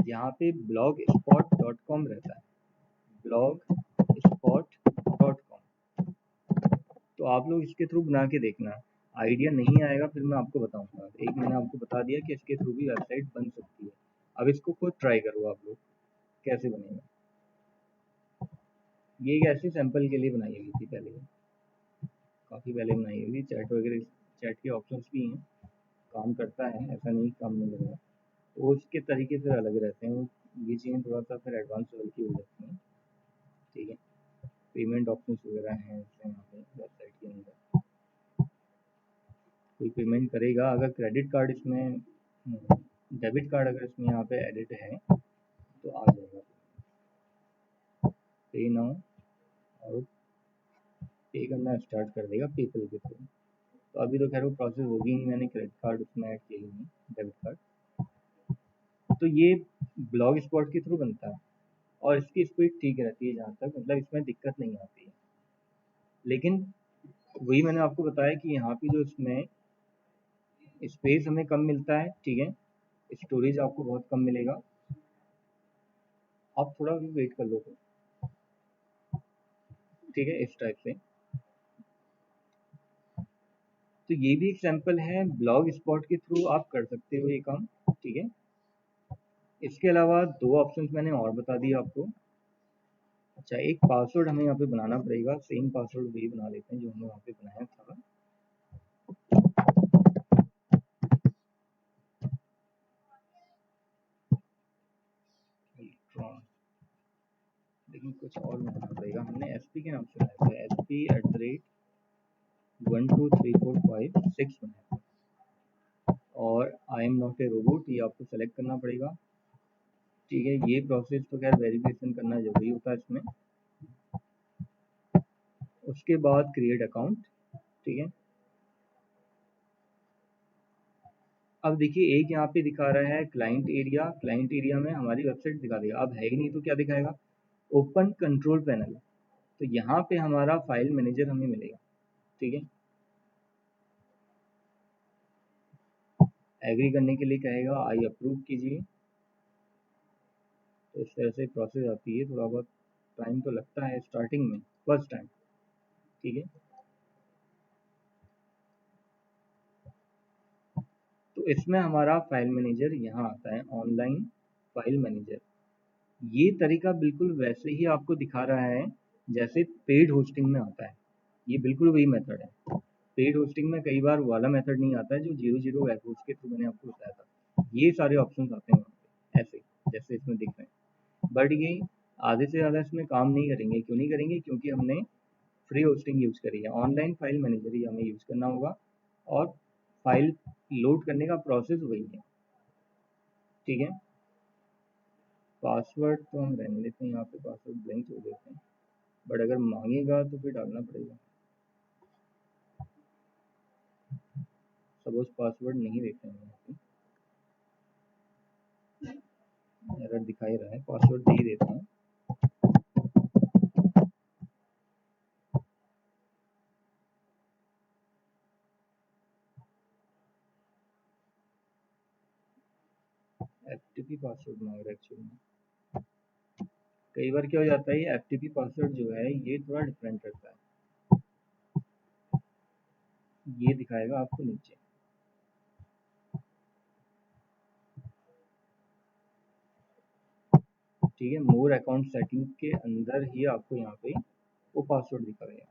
यहाँ पे ब्लॉग स्पॉट डॉट कॉम रहता है, ब्लॉग स्पॉट डॉट कॉम। तो आप लोग इसके थ्रू बना के देखना, आइडिया नहीं आएगा फिर मैं आपको बताऊंगा। एक मैंने आपको बता दिया कि इसके थ्रू भी वेबसाइट बन सकती है, अब इसको खुद ट्राई करो आप लोग कैसे बनेगा। ये एक ऐसी सैंपल के लिए बनाई हुई थी पहले, काफ़ी पहले बनाई हुई थी, चैट वगैरह, चैट के ऑप्शंस भी हैं, काम करता है, ऐसा नहीं काम नहीं करेगा। तो उसके तरीके फिर अलग रहते हैं, ये चीज़ें थोड़ा सा फिर एडवांस लेवल की हो जाती हैं, ठीक है। पेमेंट ऑप्शंस वगैरह हैं इसमें, यहाँ पे वेबसाइट के अंदर कोई पेमेंट करेगा, अगर क्रेडिट कार्ड इसमें, डेबिट कार्ड अगर इसमें यहाँ पे एडिट है तो आ जाएगा पे नाउ, और पे करना स्टार्ट कर देगा पेपल के थ्रू। तो अभी तो खैर वो प्रोसेस होगी नहीं, मैंने क्रेडिट कार्ड उसमें ऐड किया ही नहीं, डेबिट कार्ड। तो ये ब्लॉग स्पॉट के थ्रू बनता है, और इसकी स्पीड ठीक रहती है जहाँ तक, मतलब इसमें दिक्कत नहीं आती है। लेकिन वही मैंने आपको बताया कि यहाँ पे जो इसमें स्पेस हमें कम मिलता है, ठीक है, स्टोरेज आपको बहुत कम मिलेगा। आप थोड़ा भी वेट कर लो तो, ठीक है, इस टाइप से। तो ये भी एक सैंपल है, ब्लॉग स्पॉट के थ्रू आप कर सकते हो ये काम, ठीक है। इसके अलावा दो ऑप्शंस मैंने और बता दिए आपको। अच्छा, एक पासवर्ड हमें यहाँ पे बनाना पड़ेगा, सेम पासवर्ड वही बना लेते हैं जो हमने वहाँ पे बनाया था, लेकिन कुछ और बनाना पड़ेगा। हमने एसपी के नाम से बनाया था, SP@1 2 3 4 5 6 बनाया था। और I am not a robot, ये आपको सेलेक्ट करना पड़ेगा। ठीक है, ये प्रोसेस तो खैर वेरिफिकेशन करना जरूरी होता है इसमें। उसके बाद क्रिएट अकाउंट। ठीक है, अब देखिए एक यहाँ पे दिखा रहा है क्लाइंट एरिया। क्लाइंट एरिया में हमारी वेबसाइट दिखा देगा, अब है ही नहीं तो क्या दिखाएगा, ओपन कंट्रोल पैनल। तो यहाँ पे हमारा फाइल मैनेजर हमें मिलेगा। ठीक है, एग्री करने के लिए कहेगा आई अप्रूव कीजिए। तो इस तरह से प्रोसेस आती है, थोड़ा बहुत टाइम तो लगता है स्टार्टिंग में, फर्स्ट टाइम। ठीक है, तो इसमें हमारा फाइल मैनेजर यहाँ आता है, ऑनलाइन फाइल मैनेजर। ये तरीका बिल्कुल वैसे ही आपको दिखा रहा है जैसे पेड होस्टिंग में आता है। ये बिल्कुल वही मेथड है। पेड होस्टिंग में कई बार वाला मेथड नहीं आता है जो 00 वेब होस्ट के थ्रू मैंने आपको बताया था। ये सारे ऑप्शंस आते हैं वहाँ पे ऐसे जैसे इसमें दिख रहे हैं, बट ये आधे से ज़्यादा इसमें काम नहीं करेंगे। क्यों नहीं करेंगे, क्योंकि हमने फ्री होस्टिंग यूज़ करी है। ऑनलाइन फाइल मैनेजर ही हमें यूज़ करना होगा और फाइल लोड करने का प्रोसेस वही है। ठीक है, पासवर्ड तो हम रहने देते हैं, यहाँ पे पासवर्ड ब्लैंक छोड़ देते हैं, बट अगर मांगेगा तो फिर डालना पड़ेगा। सपोज पासवर्ड नहीं देते हैं, यहाँ पे एरर दिखाई रहा है, पासवर्ड नहीं देते हैं। एफटीपी पासवर्ड मांग रहा है एक्चुअली। कई बार क्या हो जाता है, ये एफटीपी पासवर्ड जो है ये थोड़ा डिफरेंट रहता है। ये दिखाएगा आपको नीचे। ठीक है, मोर अकाउंट सेटिंग के अंदर ही आपको यहाँ पे वो पासवर्ड दिखाएगा।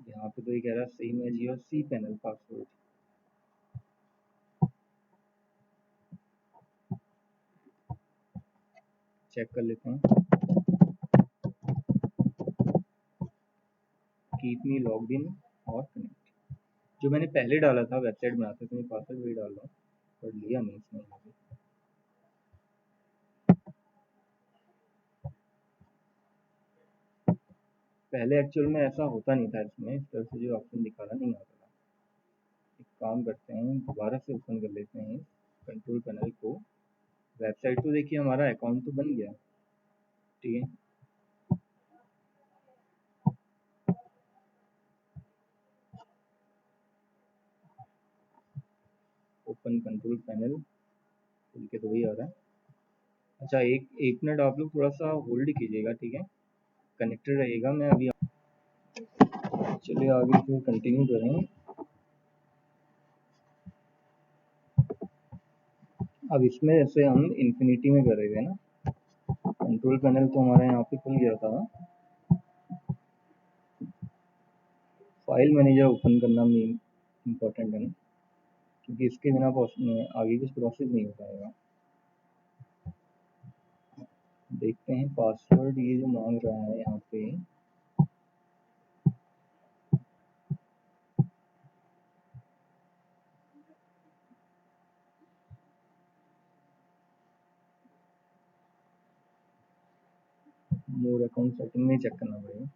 यहाँ पे तो ये कह रहा है same as your C panel password. Check कर लेते हैं, कीप मी लॉग्ड इन और कनेक्ट। जो मैंने पहले डाला था वेबसाइट बनाते समय, पासवर्ड वही डाल रहा हूँ, पर लिया नहीं इसने यहाँ पे। पहले एक्चुअल में ऐसा होता नहीं था, इसमें इस तरह से जो ऑप्शन दिखा रहा नहीं आता था। एक काम करते हैं, दोबारा से ओपन कर लेते हैं कंट्रोल पैनल को। वेबसाइट तो देखिए हमारा अकाउंट तो बन गया। ठीक है, ओपन कंट्रोल पैनल खुल के तो वही आ रहा है। अच्छा, एक एक मिनट आप लोग थोड़ा सा होल्ड कीजिएगा। ठीक है, कनेक्टेड रहिएगा। मैं अभी चलिए आगे फिर कंटिन्यू करें। अब इसमें जैसे हम इन्फिनिटी में कर रहे थे ना, कंट्रोल पैनल तो हमारा यहाँ पे खुल गया था। फाइल मैनेजर ओपन करना मेन इम्पोर्टेंट है ना, क्योंकि इसके बिना आगे कुछ प्रोसेस नहीं हो पाएगा। देखते हैं पासवर्ड ये जो मांग रहा है यहाँ पे, मोर अकाउंट सेटिंग में चेक करना पड़ेगा।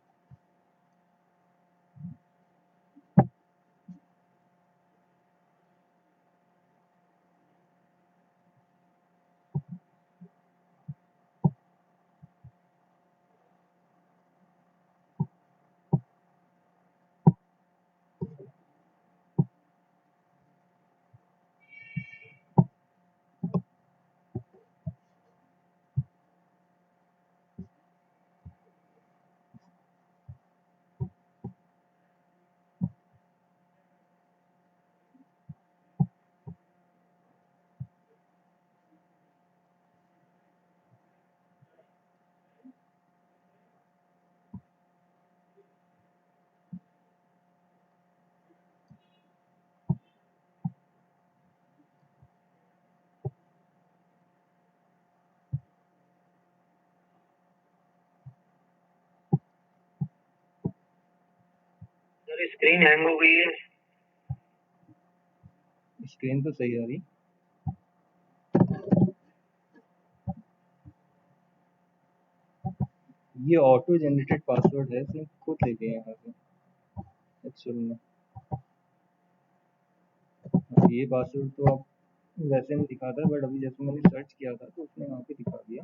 स्क्रीन हैंग हो गई है। स्क्रीन तो सही आ रही। ये ऑटो जनरेटेड पासवर्ड है, इसने खुद ले लिया यहाँ से एक्चुअल में। ये पासवर्ड तो अब वैसे नहीं दिखाता है, बट अभी जैसे मैंने सर्च किया था तो उसने वहाँ पे दिखा दिया।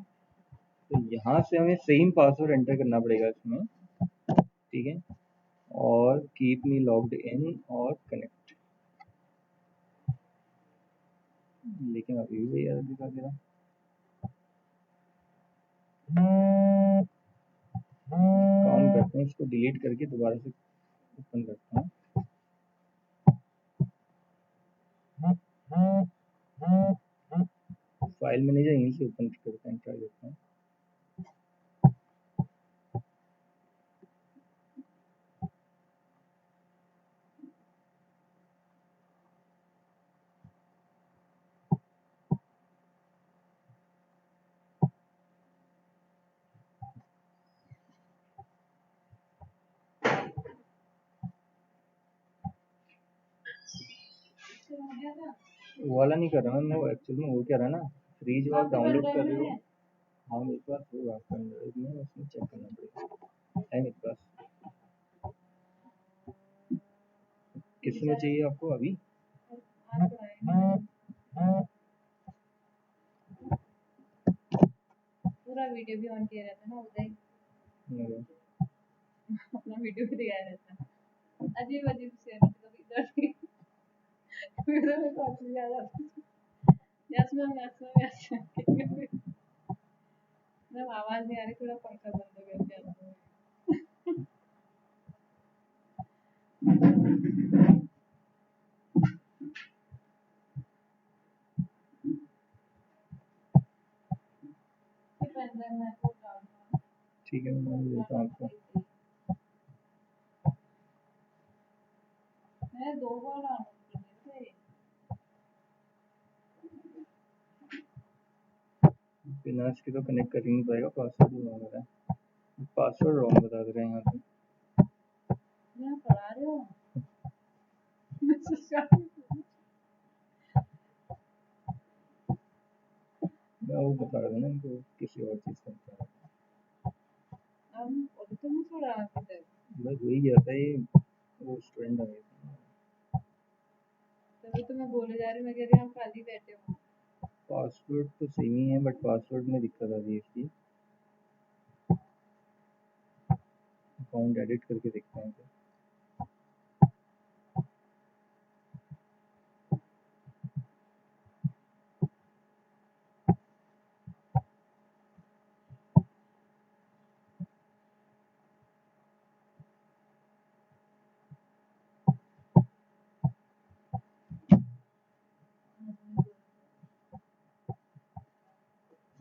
तो यहाँ से हमें सेम पासवर्ड एंटर करना पड़ेगा इसमें, ठीक है। और कीप मी लॉग्ड इन और कनेक्ट, लेकिन अभी भी यार दिखा दे रहा। काम करते हैं, इसको डिलीट करके दोबारा से ओपन करते हैं। फाइल मैनेजर यहीं से ओपन करते हैं, ट्राई करते हैं। वो वाला नहीं कर रहा मैं, वो एक्चुअल में वो क्या रहा ना, फ्री जो आप डाउनलोड कर रहे हो। हाँ मेरे पास होगा आपका एंड्रॉइड में, उसमें चेक करना पड़ेगा, है मेरे पास। किस में चाहिए आपको अभी? पूरा वीडियो भी ऑन किया रहता है ना उदय, अपना वीडियो भी दिखाया रहता है। अजीब अजीब से कभी इधर से इधर में कौन सी आ जाती है। यस मैम मैम आवाज नहीं आ रही, थोड़ा पंखा बंद हो गया। ठीक है मैं देता हूँ आपको। मैं 2 बार डाउनलोड कर दिए थे। बिना इसके तो कनेक्ट कर ही नहीं पाएगा, पासवर्ड भी मांग रहा है, पासवर्ड रॉन्ग बता दे रहे हैं यहाँ पे। मैं पढ़ा रही हूँ। मैं वो बता रहा हूँ ना इनको, किसी और चीज़ का बता रहा हम और तो नहीं छोड़ा अभी तक। हूँ। बस वही गया था ये, वो स्टूडेंट आ गया था। तभी तो मैं बोले जा रही, मैं कह रही हम खाली बैठे हो। पासवर्ड तो सेम ही है, बट पासवर्ड में दिक्कत आ रही है इसकी। अकाउंट एडिट करके देखते हैं फिर।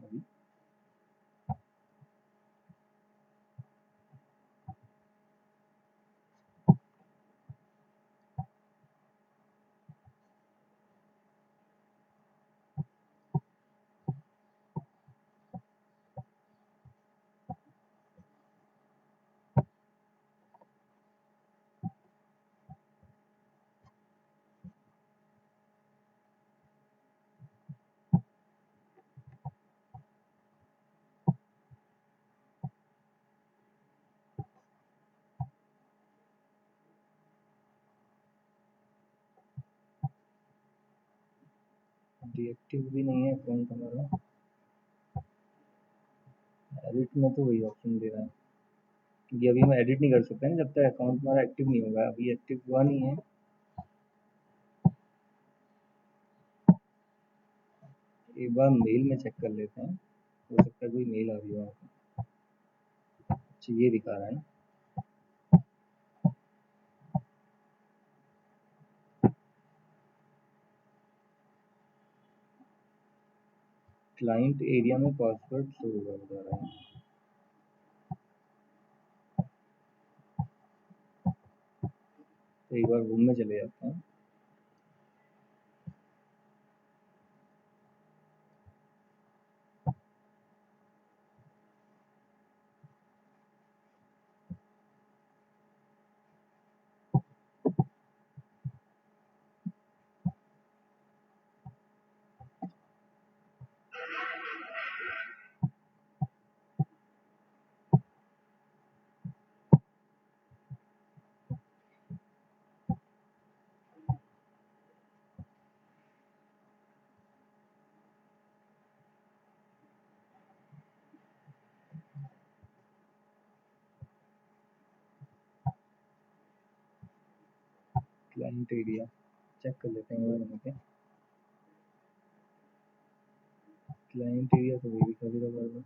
अभी डीएक्टिव भी नहीं है अकाउंट हमारा। एडिट में तो वही ऑप्शन दे रहा है, क्योंकि अभी हम एडिट नहीं कर सकते ना जब तक अकाउंट हमारा एक्टिव नहीं होगा। अभी एक्टिव हुआ नहीं है। एक बार मेल में चेक कर लेते हैं, हो सकता है कोई मेल आ रही हो आपको। अच्छा ये दिखा रहा है ना, क्लाइंट एरिया में पासवर्ड शो होगा बता रहा है। तो एक बार रूम में चले जाते हैं। क्लाइंट एरिया चेक कर लेते हैं यहाँ पे। क्लाइंट एरिया तो वही दिखा देगा बार बार।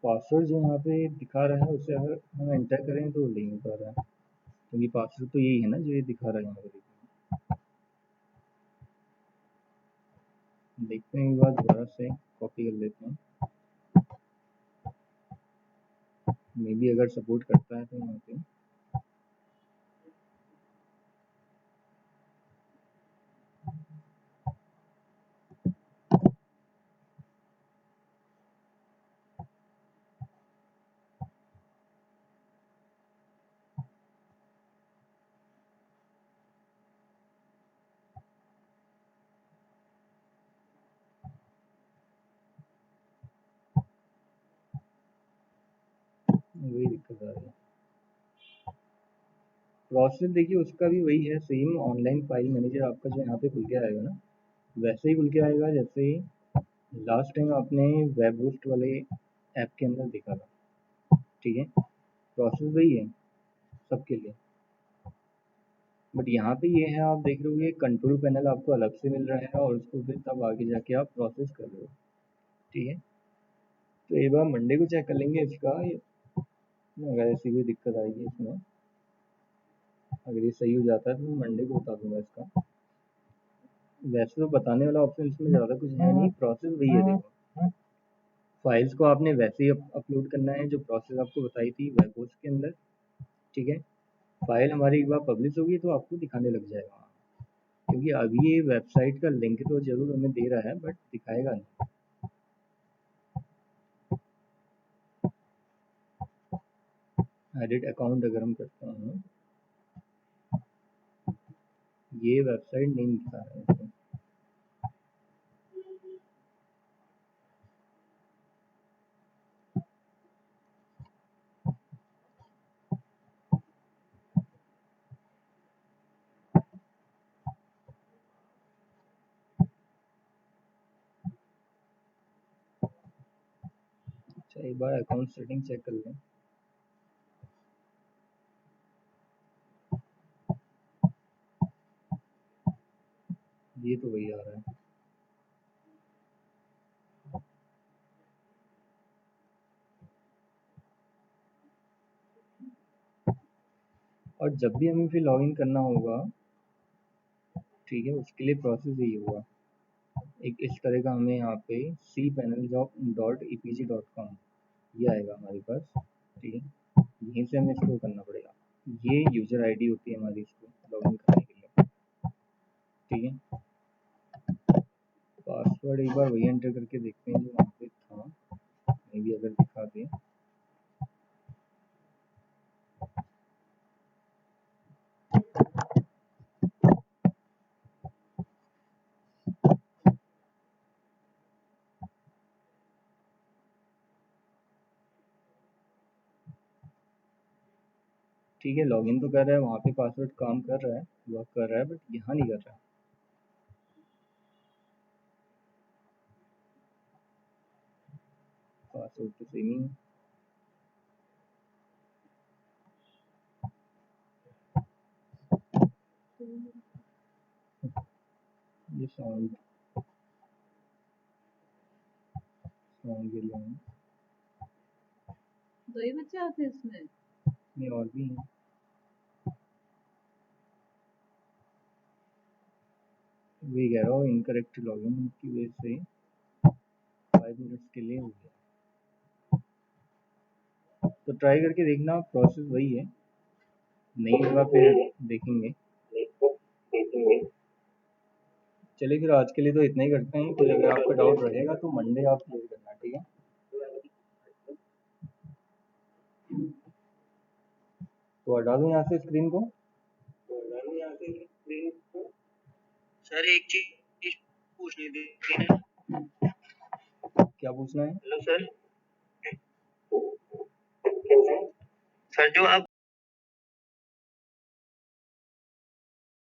पासवर्ड जो यहाँ पे दिखा रहा है उसे अगर हम एंटर करें तो नहीं हो पा रहा है, क्योंकि पासवर्ड तो यही है ना जो ये दिखा रहा है यहाँ पे। देखते हैं एक बार दोबारा से कॉपी कर लेते हैं, मे बी अगर सपोर्ट करता है तो यहाँ पे। वही दिक्कत आ रही है। प्रोसेस देखिए उसका भी वही है सेम, ऑनलाइन फाइल मैनेजर आपका जो यहाँ पे खुल के आएगा ना, वैसे ही खुल के आएगा जैसे लास्ट टाइम आपने वेब होस्ट वाले ऐप के अंदर देखा था। ठीक है, प्रोसेस वही है सबके लिए, बट यहाँ पे ये है, आप देख रहे हो ये कंट्रोल पैनल आपको अलग से मिल रहा है और उसको फिर तब आगे जाके आप प्रोसेस कर रहे हो। ठीक है, तो एक बार मंडे को चेक कर लेंगे इसका, अगर ऐसी कोई दिक्कत आएगी इसमें, अगर ये सही हो जाता है तो मैं मंडे को बता दूंगा इसका। वैसे तो बताने वाला ऑप्शन इसमें ज़्यादा कुछ है नहीं, प्रोसेस वही है। देखो फाइल्स को आपने वैसे ही अपलोड करना है जो प्रोसेस आपको बताई थी वेब होस्ट के अंदर। ठीक है, फाइल हमारी एक बार पब्लिश होगी तो आपको दिखाने लग जाएगा, क्योंकि अभी ये वेबसाइट का लिंक तो जरूर हमें दे रहा है बट दिखाएगा नहीं। एडिट अकाउंट अगर हम करते हैं, ये वेबसाइट नहीं दिखा रहा है इसमें। अच्छा एक बार अकाउंट सेटिंग चेक कर लें। ये तो वही आ रहा है। और जब भी हमें फिर लॉगिन करना होगा, ठीक है, उसके लिए प्रोसेस यही होगा, एक इस तरह का हमें यहाँ पे cpanel.epg.com ये आएगा हमारे पास। ठीक है, यहीं से हमें इसको करना पड़ेगा, ये यूजर आईडी होती है हमारी इसको लॉगिन करने के लिए। ठीक है, पासवर्ड एक बार वही एंटर करके देखते हैं जो वहाँ पे था, मे बी अगर दिखा दे। ठीक है, लॉगिन तो कर रहा है, वहाँ पे पासवर्ड काम कर रहा है, वर्क कर रहा है, बट यहाँ नहीं कर रहा है। पासवर्ड तो सेम ही है। ये साउंड के लिए है। दो ही बच्चे आते हैं इसमें? नहीं और भी हैं। वही कह रहा हूँ, इनकरेक्ट लॉगिन की वजह से 5 मिनट्स के लिए हो गया। तो ट्राई करके देखना, प्रोसेस वही है, नहीं होगा फिर देखेंगे। चलिए फिर आज के लिए तो इतना ही करते हैं, कोई अगर आपका डाउट रहेगा तो मंडे आप क्लियर करना। ठीक है, तो हटा दूँ यहाँ से स्क्रीन को। सर एक चीज पूछनी थी। क्या पूछना है? Hello sir. सर जो आप